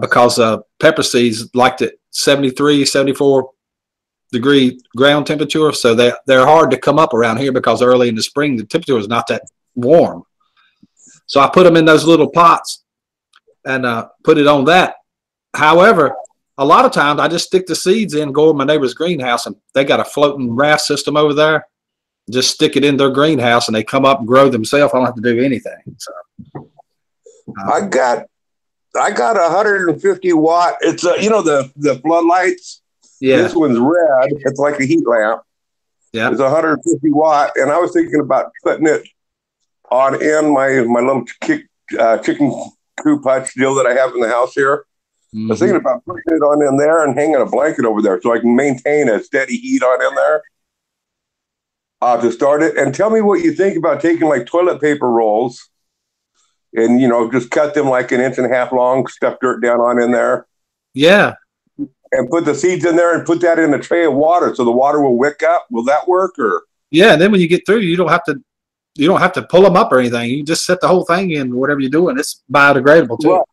because pepper seeds liked it 73, 74 degree ground temperature. So they're hard to come up around here because early in the spring, the temperature is not that warm. So I put them in those little pots and put it on that. However, a lot of times I just stick the seeds in, go to my neighbor's greenhouse, and they got a floating raft system over there. Just stick it in their greenhouse and they come up and grow themselves. I don't have to do anything. So I got 150 watt. It's the floodlights. yeah, This one's red. It's like a heat lamp. yeah. It's 150 watt, and I was thinking about putting it on in my little chicken coop hutch deal that I have in the house here. I was thinking about putting it on in there and hanging a blanket over there so I can maintain a steady heat on in there to start it. And tell me what you think about taking like toilet paper rolls and, just cut them like 1.5 inches long, stuff dirt down on in there. Yeah. And put the seeds in there and put that in a tray of water so the water will wick up. Will that work? Or Yeah. And then when you get through, you don't have to pull them up or anything. You just set the whole thing in, whatever you're doing. It's biodegradable too. Well,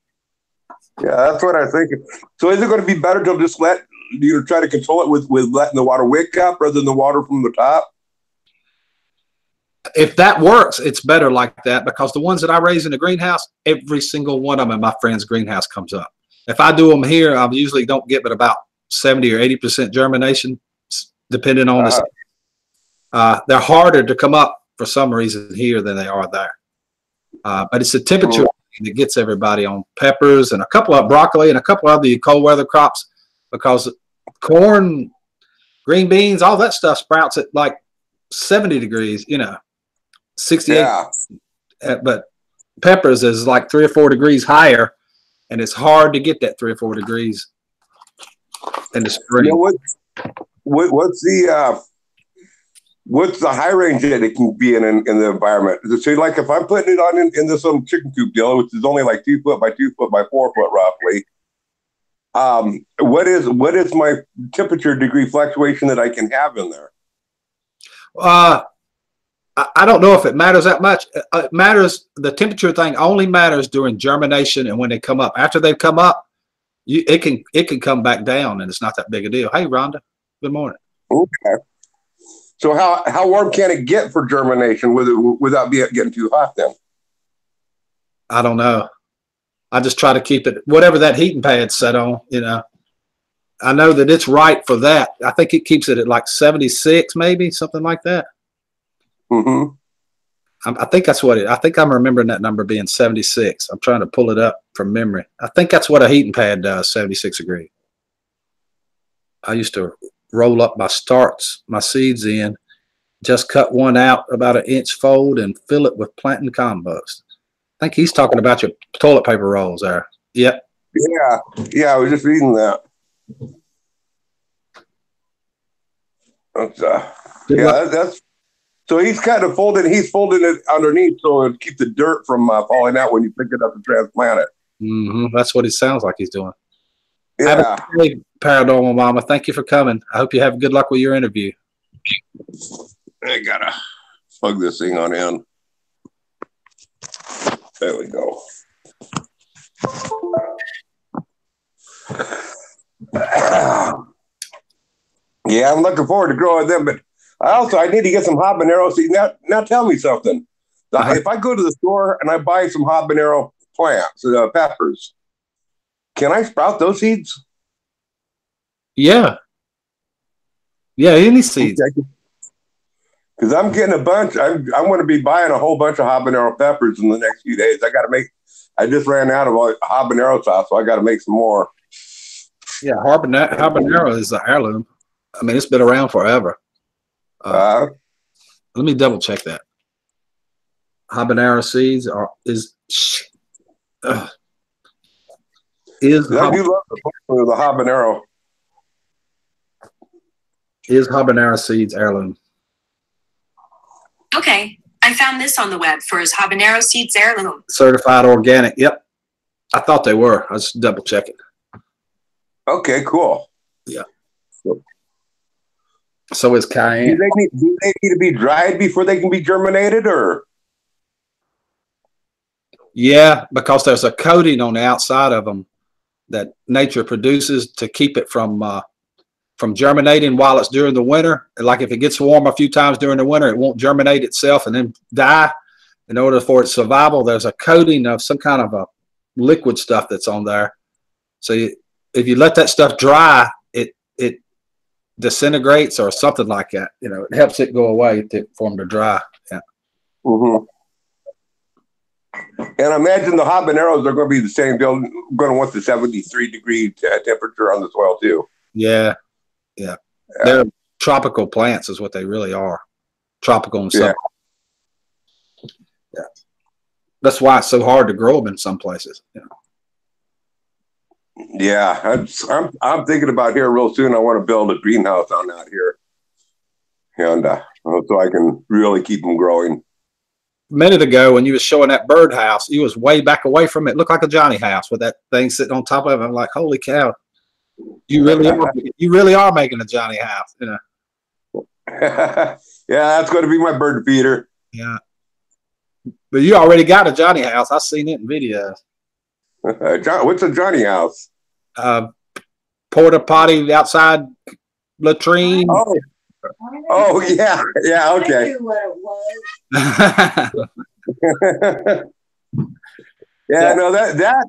yeah, that's what I'm thinking. So is it going to be better to just try to control it with letting the water wick up rather than the water from the top? If that works, it's better like that, because the ones that I raise in the greenhouse, every single one of them in my friend's greenhouse comes up. If I do them here, I usually don't get but about 70 or 80% germination, depending on the. They're harder to come up for some reason here than they are there. But it's the temperature that gets everybody on peppers and a couple of broccoli and a couple of the cold weather crops, because corn, green beans, all that stuff sprouts at like 70 degrees, 68. Yeah. But peppers is like 3 or 4 degrees higher, and it's hard to get that 3 or 4 degrees in the spring. What's the high range that it can be in the environment? So, like, if I'm putting it on in this little chicken coop deal, which is only like 2 foot by 2 foot by 4 foot roughly, what is my temperature degree fluctuation that I can have in there? I don't know if it matters that much. It matters. The temperature thing only matters during germination and when they come up. After they've come up, it can come back down, and it's not that big a deal. Hey, Rhonda, good morning. Okay. So how warm can it get for germination without getting too hot then? I don't know. I just try to keep it whatever that heating pad's set on. I know that it's right for that. I think it keeps it at like 76, maybe something like that. Mm-hmm. I think that's what I think I'm remembering that number being 76. I'm trying to pull it up from memory. I think that's what a heating pad does, 76 degrees. I used to roll up my seeds in, just cut one out about 1 inch fold and fill it with plantain compost. I think he's talking about your toilet paper rolls there. Yep. Yeah, I was just reading that. That's so he's kind of folding it underneath so it keeps the dirt from falling out when you pick it up and transplant it. Mm-hmm. That's what it sounds like he's doing. Yeah. Have a great day, Paranormal Mama. Thank you for coming. I hope you have good luck with your interview. I gotta plug this thing on in. There we go. Yeah, I'm looking forward to growing them, but I need to get some habanero seeds. Now tell me something. If I go to the store and I buy some habanero plants, peppers, can I sprout those seeds? Yeah, any seeds. Because I'm getting a bunch. I'm going to be buying a whole bunch of habanero peppers in the next few days. I just ran out of habanero sauce, so I got to make some more. Yeah, habanero is an heirloom. I mean, it's been around forever. Let me double check that. Habanero seeds is I do love the habanero. Is habanero seeds heirloom? Okay, I found this on the web for his habanero seeds heirloom. Certified organic. Yep. I thought they were. I was just double checking. Okay, cool. Yeah. So is cayenne. Do they need to be dried before they can be germinated, or? Yeah, because there's a coating on the outside of them that nature produces to keep it from germinating while it's during the winter. Like if it gets warm a few times during the winter, it won't germinate itself and then die. In order for its survival, there's a coating of some kind of a liquid stuff that's on there. So if you let that stuff dry, it disintegrates or something like that. It helps it go away for them to dry. Yeah. Mm-hmm. And I imagine the habaneros are going to be the same. They're going to want the 73-degree temperature on the soil too. Yeah. They're tropical plants is what they really are. Tropical and sub. Yeah. That's why it's so hard to grow them in some places. Yeah, I'm thinking about here real soon. I want to build a greenhouse on out here, and so I can really keep them growing. A minute ago, when you was showing that bird house, you was way back away from it. It looked like a Johnny house with that thing sitting on top of it. I'm like, holy cow! You really are making a Johnny house. Yeah, that's going to be my bird feeder. Yeah, but you already got a Johnny house. I've seen it in videos. What's a Johnny house? Porta potty outside latrine. Oh, Oh yeah, yeah, I okay. knew what it was. Yeah, no, that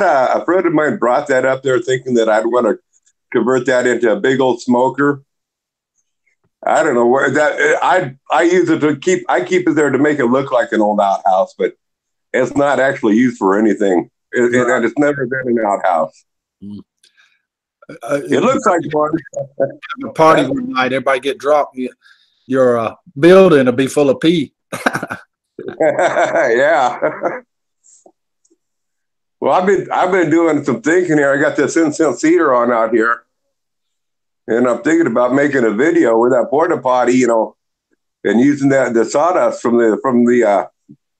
a friend of mine brought that up there thinking that I'd want to convert that into a big old smoker. I don't know where that I use it to keep it there to make it look like an old outhouse, but it's not actually used for anything. And it's never been an outhouse. It looks like one. A party one night, everybody get dropped. Your building will be full of pee. Yeah. Well, I've been doing some thinking here. I got this incense cedar on out here, and I'm thinking about making a video with that porta potty, you know, and using the sawdust from the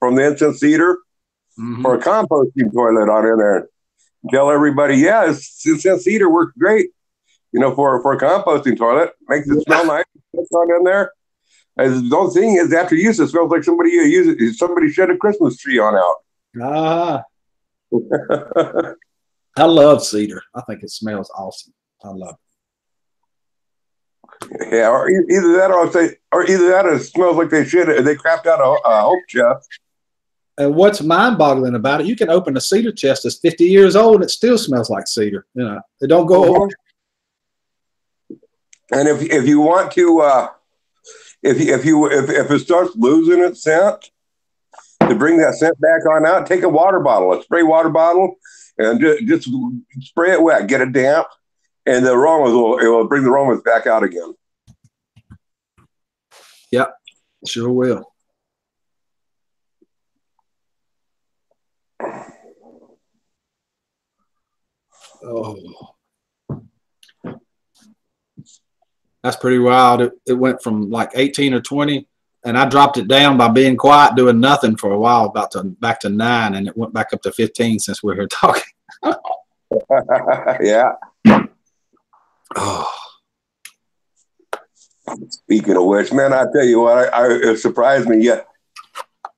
incense cedar for a composting toilet on in there. Tell everybody, yeah, incense cedar works great, you know, for a composting toilet. Makes it smell nice. It's on in there. The only thing is, after use, it smells like somebody shed a Christmas tree on out. Ah, I love cedar. I think it smells awesome. I love it. Yeah, or either that, or it smells like they crapped out a hope chest. And what's mind-boggling about it, you can open a cedar chest that's 50 years old and it still smells like cedar. You know, it don't go away. And if you want to, if it starts losing its scent, to bring that scent back on out, take a water bottle, a spray water bottle, and just spray it wet, get it damp, and the aromas will bring the aromas back out again. Yep, sure will. Oh, that's pretty wild. It went from like 18 or 20, and I dropped it down by being quiet, doing nothing for a while, back to 9, and it went back up to 15 since we're here talking. Yeah. Oh. Speaking of which, man, I tell you what, it surprised me yet.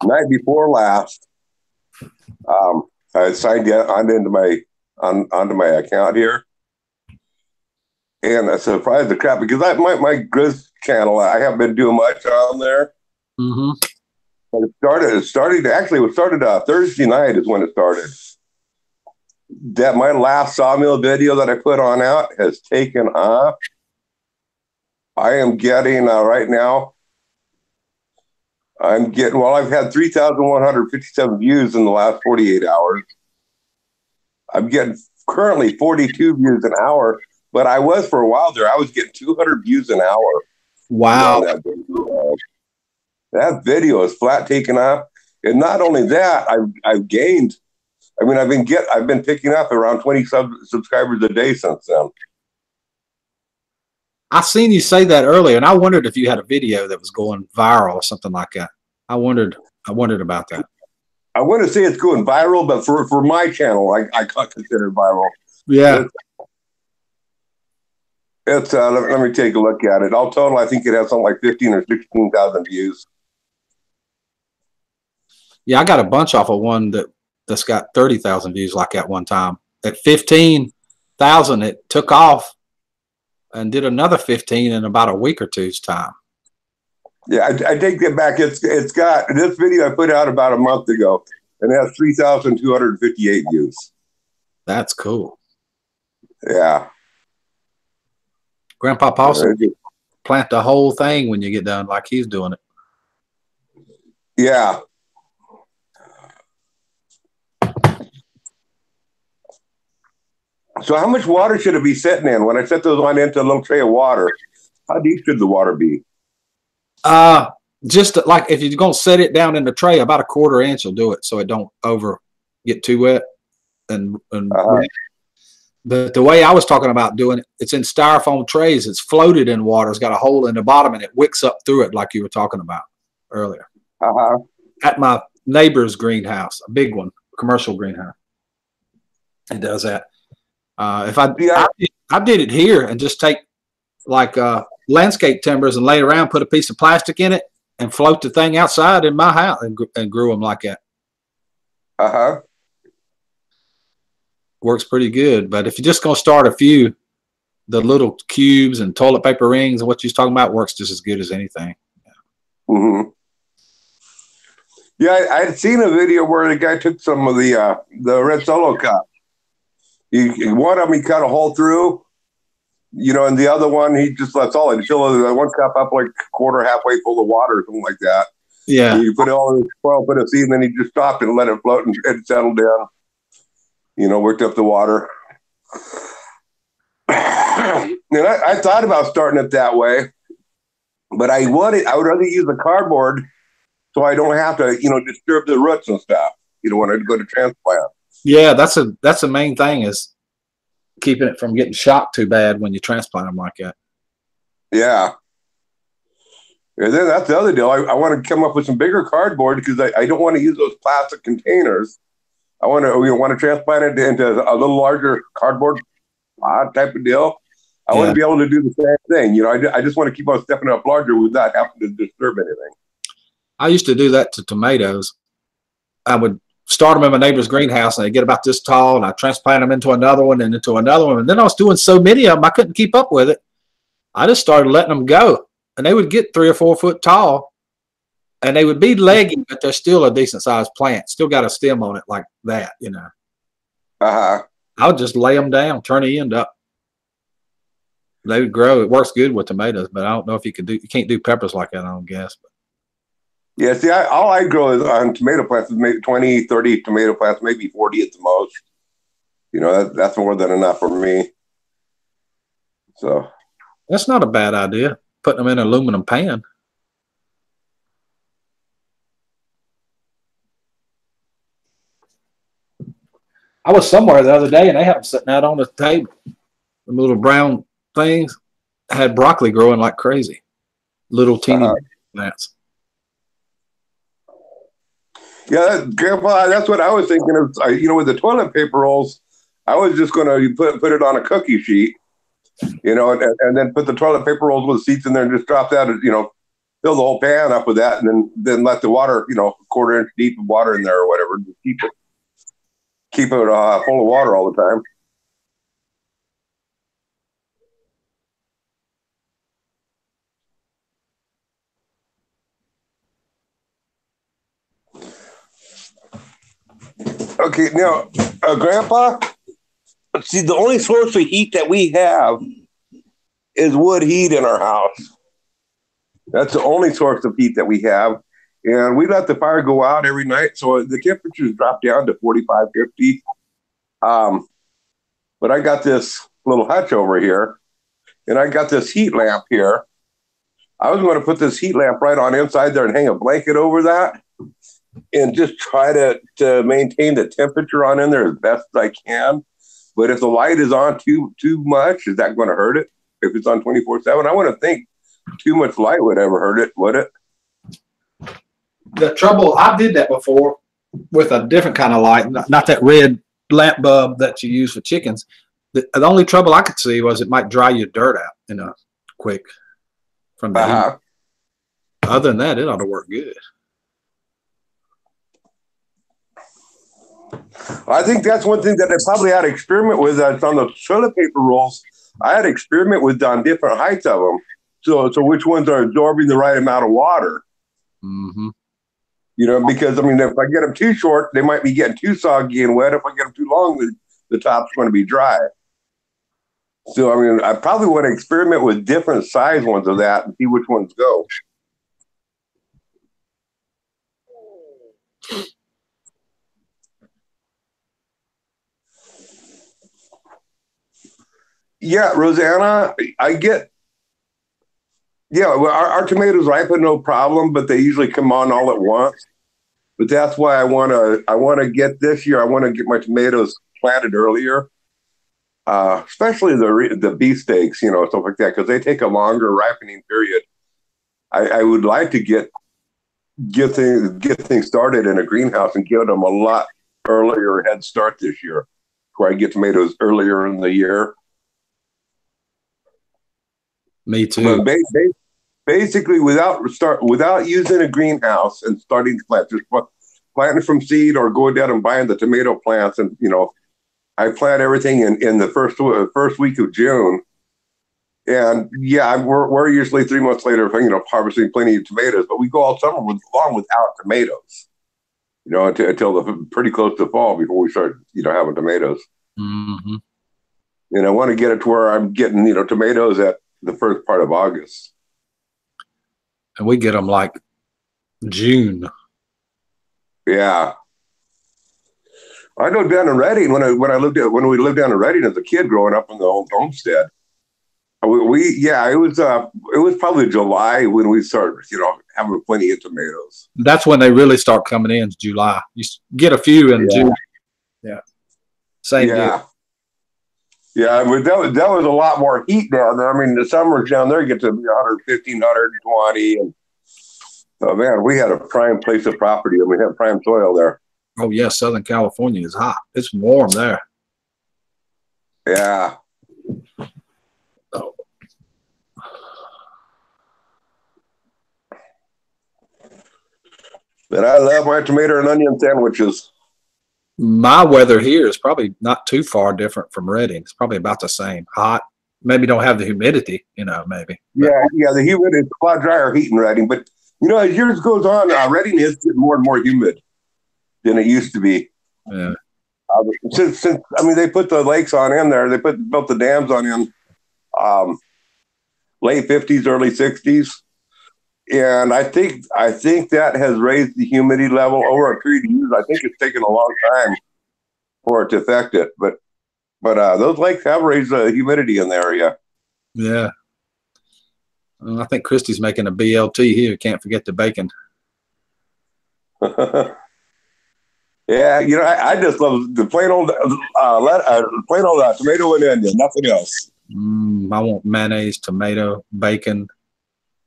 Night before last, I signed onto my account here, and I surprised the crap because my Grizz channel, I haven't been doing much on there. Mm-hmm. But it started Thursday night is when it started. That my last sawmill video that I put on out has taken off. I am getting right now. I've had 3,157 views in the last 48 hours. I'm getting currently 42 views an hour, but I was for a while there. I was getting 200 views an hour. Wow. That video is flat taken off. And not only that, I've gained. I mean, I've been picking up around 20 subscribers a day since then. I seen you say that earlier, and I wondered if you had a video that was going viral or something like that. I wondered about that. I want to say it's going viral, but for my channel, I consider it viral. Yeah. It's let me take a look at it. All total, I think it has something like 15 or 16,000 views. Yeah, I got a bunch off of one that's got 30,000 views like that one time. At 15,000, it took off and did another 15 in about a week or two's time. Yeah, I take that back. It's got this video I put out about a month ago, and it has 3,258 views. That's cool. Yeah. Grandpa Paulson, plant the whole thing when you get done like he's doing it. Yeah. So how much water should it be sitting in? When I set those on into a little tray of water, how deep should the water be? Just like if you're going to set it down in the tray, about a 1/4 inch will do it so it don't get too wet. But the way I was talking about doing it, it's in styrofoam trays. It's floated in water. It's got a hole in the bottom, and it wicks up through it like you were talking about earlier. At my neighbor's greenhouse, a big one, commercial greenhouse. It does that. I did it here and just take like landscape timbers and lay it around, put a piece of plastic in it, and float the thing outside in my house and grew them like that. Works pretty good. But if you're just going to start a few, the little cubes and toilet paper rings and what you was talking about works just as good as anything. Mm-hmm. Yeah, I'd seen a video where the guy took some of the red Solo cup. One of them he cut a hole through, and the other one he just left solid. He filled the one cup up like quarter, halfway full of water or something like that. Yeah. You put it all in the coil, put a seed, and then he just stopped and let it float and it settled down. Worked up the water. And I thought about starting it that way, but I would rather use the cardboard so I don't have to, disturb the roots and stuff. When I go to transplant. Yeah, that's the main thing is keeping it from getting shocked too bad when you transplant them like that. Yeah. And then that's the other deal. I want to come up with some bigger cardboard because I don't want to use those plastic containers. I want to transplant it into a little larger cardboard type of deal. I want to be able to do the same thing. I just want to keep on stepping up larger without having to disturb anything. I used to do that to tomatoes. I would start them in my neighbor's greenhouse and they get about this tall and I transplant them into another one and into another one. And then I was doing so many of them, I couldn't keep up with it. I just started letting them go and they would get 3 or 4 foot tall and they would be leggy, but they're still a decent sized plant. Still got a stem on it like that, Uh-huh. I would just lay them down, turn the end up. They would grow. It works good with tomatoes, but I don't know if you can't do peppers like that, I don't guess. Yeah, see, all I grow is on tomato plants is maybe 20, 30 tomato plants, maybe 40 at the most. That's more than enough for me. So that's not a bad idea, putting them in an aluminum pan. I was somewhere the other day and they had them sitting out on the table. The little brown things had broccoli growing like crazy. Little teeny plants. Yeah, Grandpa, that's what I was thinking of. With the toilet paper rolls, I was just going to put it on a cookie sheet, and then put the toilet paper rolls with the seeds in there and just drop that, fill the whole pan up with that, and then let the water, a quarter inch deep of water in there or whatever, just keep it full of water all the time. Okay, now, Grandpa, see, the only source of heat that we have is wood heat in our house. That's the only source of heat that we have. And we let the fire go out every night, so the temperatures drop down to 45, 50. But I got this little hutch over here, and I got this heat lamp here. I was going to put this heat lamp right on inside there and hang a blanket over that and just try to maintain the temperature on in there as best as I can. But if the light is on too much, is that going to hurt it? If it's on 24/7, I want to think too much light would ever hurt it, would it? The trouble, I did that before with a different kind of light, not that red lamp bulb that you use for chickens. The only trouble I could see was it might dry your dirt out, quick from the heat. Other than that, it ought to work good. I think that's one thing that I probably had to experiment with. On the toilet paper rolls, I had to experiment with on different heights of them. So which ones are absorbing the right amount of water? Mm-hmm. Because if I get them too short, they might be getting too soggy and wet. If I get them too long, the top's going to be dry. So I probably want to experiment with different size ones of that and see which ones go. Yeah, Rosanna, our tomatoes ripen no problem, but they usually come on all at once. But that's why I want to get this year. I want to get my tomatoes planted earlier, especially the beefsteaks, stuff like that, because they take a longer ripening period. I would like to get things started in a greenhouse and give them a lot earlier head start this year, where I get tomatoes earlier in the year. Me too. But basically, without using a greenhouse and starting to plant, just planting from seed or going down and buying the tomato plants, and I plant everything in the first week of June, And yeah, we're usually 3 months later, harvesting plenty of tomatoes, but we go all summer long without tomatoes, until pretty close to fall before we start, having tomatoes. Mm-hmm. And I want to get it to where I'm getting, tomatoes at the first part of August. And we get them like June. Yeah. I know down in Redding when we lived down in Redding as a kid growing up in the old homestead. It was probably July when we started, having plenty of tomatoes. That's when they really start coming in, July. You get a few in June. Yeah. Same deal. Yeah, but that was a lot more heat down there. I mean, the summers down there get to be 115, 120. And oh, man, we had a prime place of property, and we had prime soil there. Oh, yeah, Southern California is hot. It's warm there. Yeah. Oh. But I love my tomato and onion sandwiches. My weather here is probably not too far different from Redding. It's probably about the same. Hot. Maybe don't have the humidity, maybe. Yeah, the humid is a lot drier heat in Redding. But, as years goes on, Redding is getting more and more humid than it used to be. Yeah. Since they put the lakes on in there. They built the dams on in late 50s, early 60s. And I think that has raised the humidity level over a period of years. I think it's taken a long time for it to affect it, but those lakes have raised the humidity in the area. Yeah. I think Christy's making a BLT here. Can't forget the bacon. Yeah, I just love the plain old tomato and onion, nothing else. I want mayonnaise, tomato, bacon.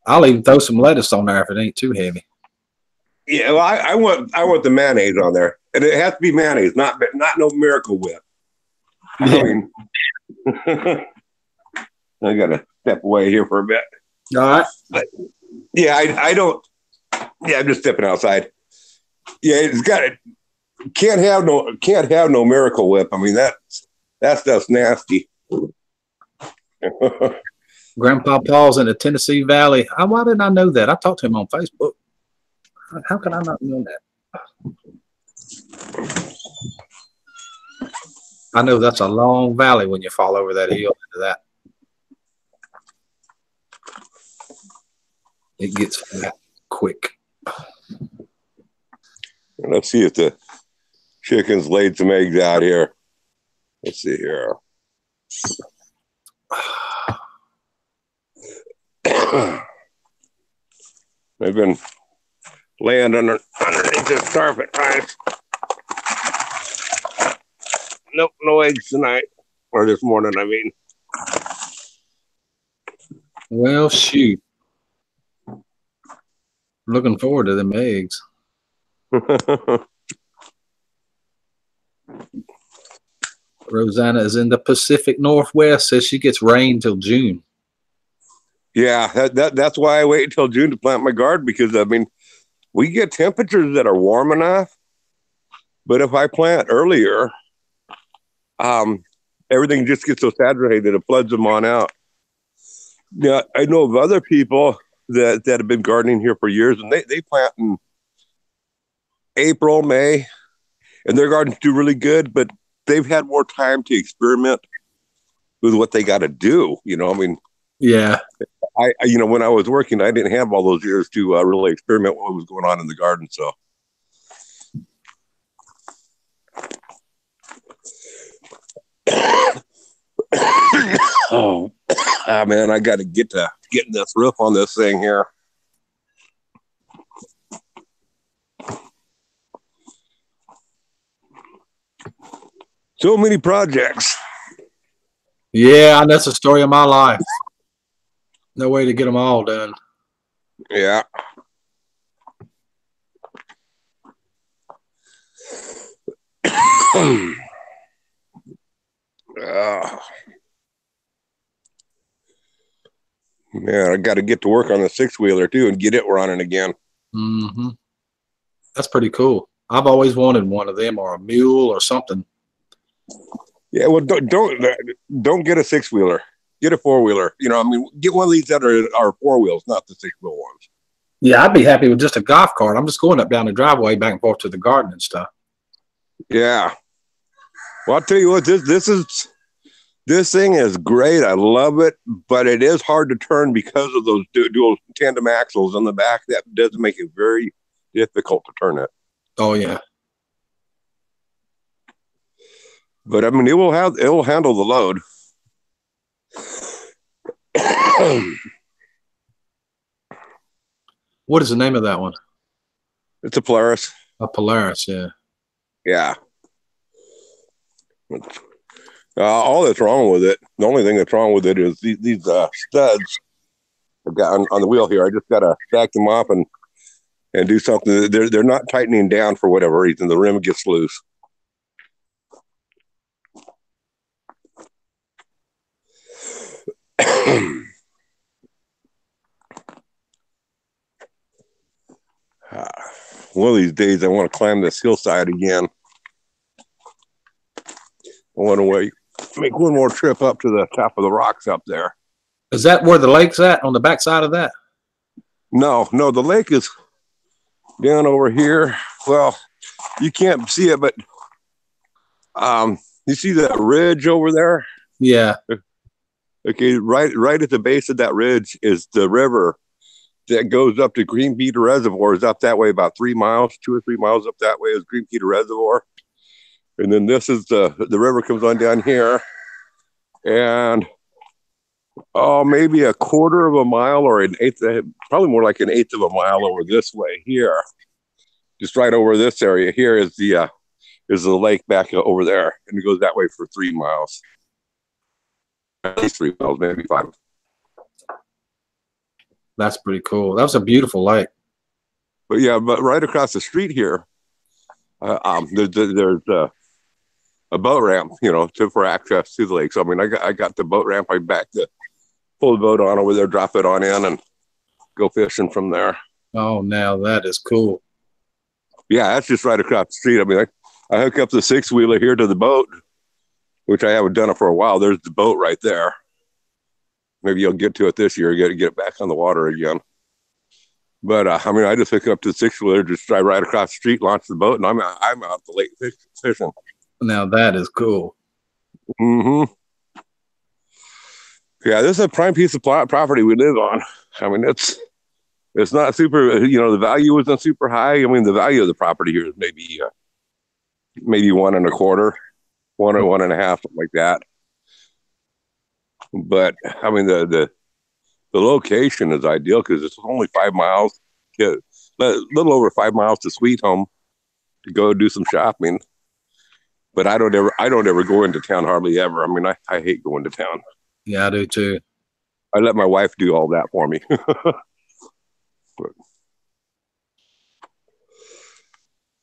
I'll even throw some lettuce on there if it ain't too heavy. Yeah, well, I want the mayonnaise on there, and it has to be mayonnaise, not no Miracle Whip. Yeah. I mean, I gotta step away here for a bit. All right. But yeah, I don't. Yeah, I'm just stepping outside. Yeah, it's got it. Can't have no Miracle Whip. I mean that stuff's nasty. Grandpa Paul's in the Tennessee Valley. Why didn't I know that? I talked to him on Facebook. How can I not know that? I know that's a long valley when you fall over that hill into that. It gets flat quick. Let's see if the chickens laid some eggs out here. Let's see here. They've been laying underneath this carpet, right? Nope, no eggs tonight. Or this morning, I mean. Well, shoot. Looking forward to them eggs. Rosanna is in the Pacific Northwest, says she gets rain till June. Yeah, that's why I wait until June to plant my garden, because I mean, we get temperatures that are warm enough, but if I plant earlier, everything just gets so saturated it floods them on out. Yeah, I know of other people that have been gardening here for years, and they plant in April, May, and their gardens do really good, but they've had more time to experiment with what they got to do. I mean, yeah. When I was working, I didn't have all those years to really experiment what was going on in the garden. So, oh man, I got to get to getting this roof on this thing here. So many projects. Yeah, and that's the story of my life. No way to get them all done. Yeah. Man, I got to get to work on the 6-wheeler too and get it running again. Mm-hmm. That's pretty cool. I've always wanted one of them, or a mule or something. Yeah, well, don't get a 6-wheeler. Get a 4-wheeler. You know, I mean, get one of these that are 4 wheels, not the 6-wheel ones. Yeah, I'd be happy with just a golf cart. I'm just going up down the driveway back and forth to the garden and stuff. Yeah. Well, I'll tell you what, this thing is great. I love it, but it is hard to turn because of those dual tandem axles on the back. That does make it very difficult to turn it. Oh yeah. But I mean, it will handle the load. What is the name of that one? It's a Polaris. A Polaris, yeah. Yeah. All that's wrong with it, the only thing that's wrong with it is these studs I've got on the wheel here. I just got to stack them up and do something. They're not tightening down for whatever reason. The rim gets loose. One of these days I want to climb this hillside again. I want to make one more trip up to the top of the rocks up there. Is that where the lake's at, on the backside of that? No, the lake is down over here. Well, you can't see it, but you see that ridge over there? Yeah. Okay, right at the base of that ridge is the river that goes up to Green Peter Reservoir. Is up that way about 3 miles, 2 or 3 miles up that way is Green Peter Reservoir. And then this is the river comes on down here. And maybe a quarter of a mile or an eighth, probably more like an eighth of a mile over this way here. Just right over this area here is the lake back over there. And it goes that way for 3 miles. At least 3 miles, maybe 5. That's pretty cool. That was a beautiful lake. But yeah, but right across the street here, there's a boat ramp, for access to the lake. So I mean, I got the boat ramp. I back to pull the boat on over there, drop it on in, and go fishing from there. Oh, now that is cool. Yeah, that's just right across the street. I mean, I hook up the 6-wheeler here to the boat, which I haven't done it for a while. There's the boat right there. Maybe you'll get to it this year, get it back on the water again. But I mean, I just hook up to the 6-wheeler, just drive right across the street, launch the boat, and I'm out the lake fishing. Now that is cool. Mm-hmm. Yeah, this is a prime piece of property we live on. I mean, it's not super. The value isn't super high. I mean, the value of the property here is maybe 1 1/4, 1 or 1.5, something like that. But I mean, the location is ideal because it's only 5 miles, a little over 5 miles to Sweet Home to go do some shopping. But I don't ever go into town hardly ever. I mean, I hate going to town. Yeah, I do too. I let my wife do all that for me.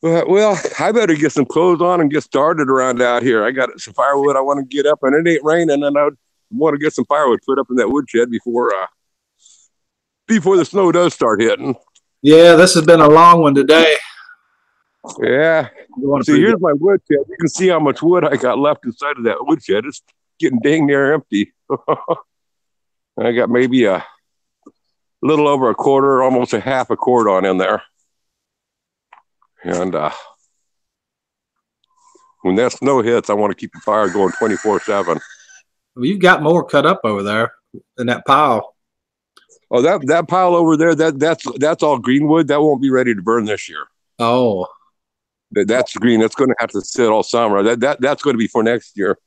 Well, I better get some clothes on and get started around out here. I got some firewood I want to get up, and it ain't raining, and I want to get some firewood put up in that woodshed before the snow does start hitting. Yeah, this has been a long one today. Yeah. See, here's my woodshed. You can see how much wood I got left inside of that woodshed. It's getting dang near empty. I got maybe a little over a quarter, almost a half a cord on in there. And when that snow hits, I want to keep the fire going 24/7. Well, you've got more cut up over there in that pile. Oh, that pile over there, that's all greenwood. That won't be ready to burn this year. Oh. That's green. That's going to have to sit all summer. That's going to be for next year.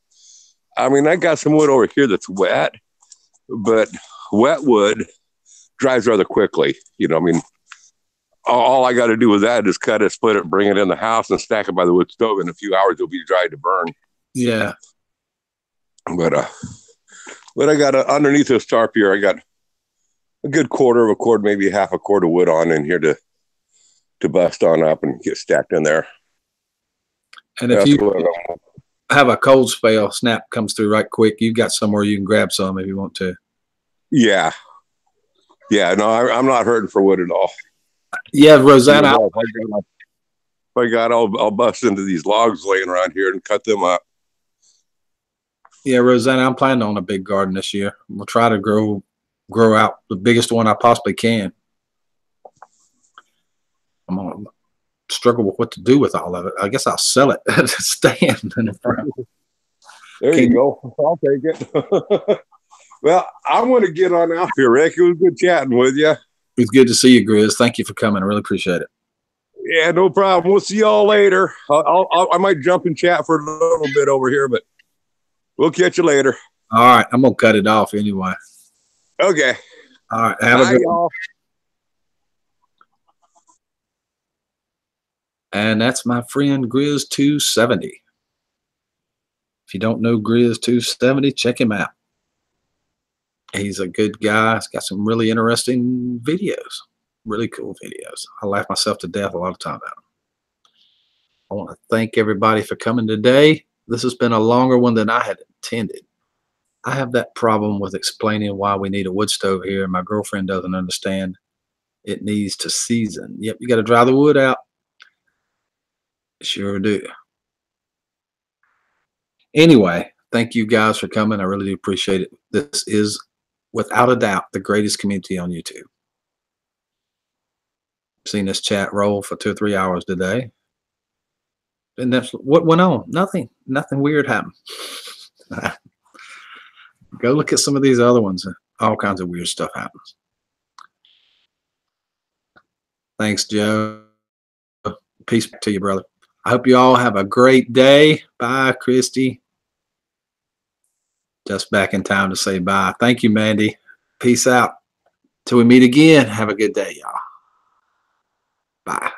I mean, I got some wood over here that's wet, but wet wood dries rather quickly. I mean, all I got to do with that is cut it, split it, bring it in the house, and stack it by the wood stove. In a few hours, it'll be dry to burn. Yeah. But I got underneath this tarp here, I got a good quarter of a cord, maybe half a cord of wood on in here to bust on up and get stacked in there. And if you have a cold spell, snap comes through right quick, you've got somewhere you can grab some if you want to. Yeah. Yeah, no, I'm not hurting for wood at all. Yeah, Rosanna. I'll bust into these logs laying around here and cut them up. Yeah, Rosanna, I'm planning on a big garden this year. We'll try to grow out the biggest one I possibly can. I'm gonna struggle with what to do with all of it. I guess I'll sell it at a stand in the front. There you go. I'll take it. Well, I'm going to get on out here, Rick. It was good chatting with you. It's good to see you, Grizz. Thank you for coming. I really appreciate it. Yeah, no problem. We'll see y'all later. I might jump and chat for a little bit over here, but we'll catch you later. All right. I'm going to cut it off anyway. Okay. All right. Have Bye, a good y'all. And that's my friend Grizz 270. If you don't know Grizz 270, check him out. He's a good guy. He's got some really interesting videos, really cool videos. I laugh myself to death a lot of time at them. I want to thank everybody for coming today. This has been a longer one than I had intended. I have that problem with explaining why we need a wood stove here, and my girlfriend doesn't understand. It needs to season. Yep, you got to dry the wood out. Sure do. Anyway, thank you guys for coming. I really do appreciate it. This is, without a doubt, the greatest community on YouTube. Seen this chat roll for 2 or 3 hours today. And that's what went on. Nothing weird happened. Go look at some of these other ones. All kinds of weird stuff happens. Thanks, Joe. Peace to you, brother. I hope you all have a great day. Bye, Christy. Just back in time to say bye. Thank you, Mandy. Peace out. Till we meet again, have a good day, y'all. Bye.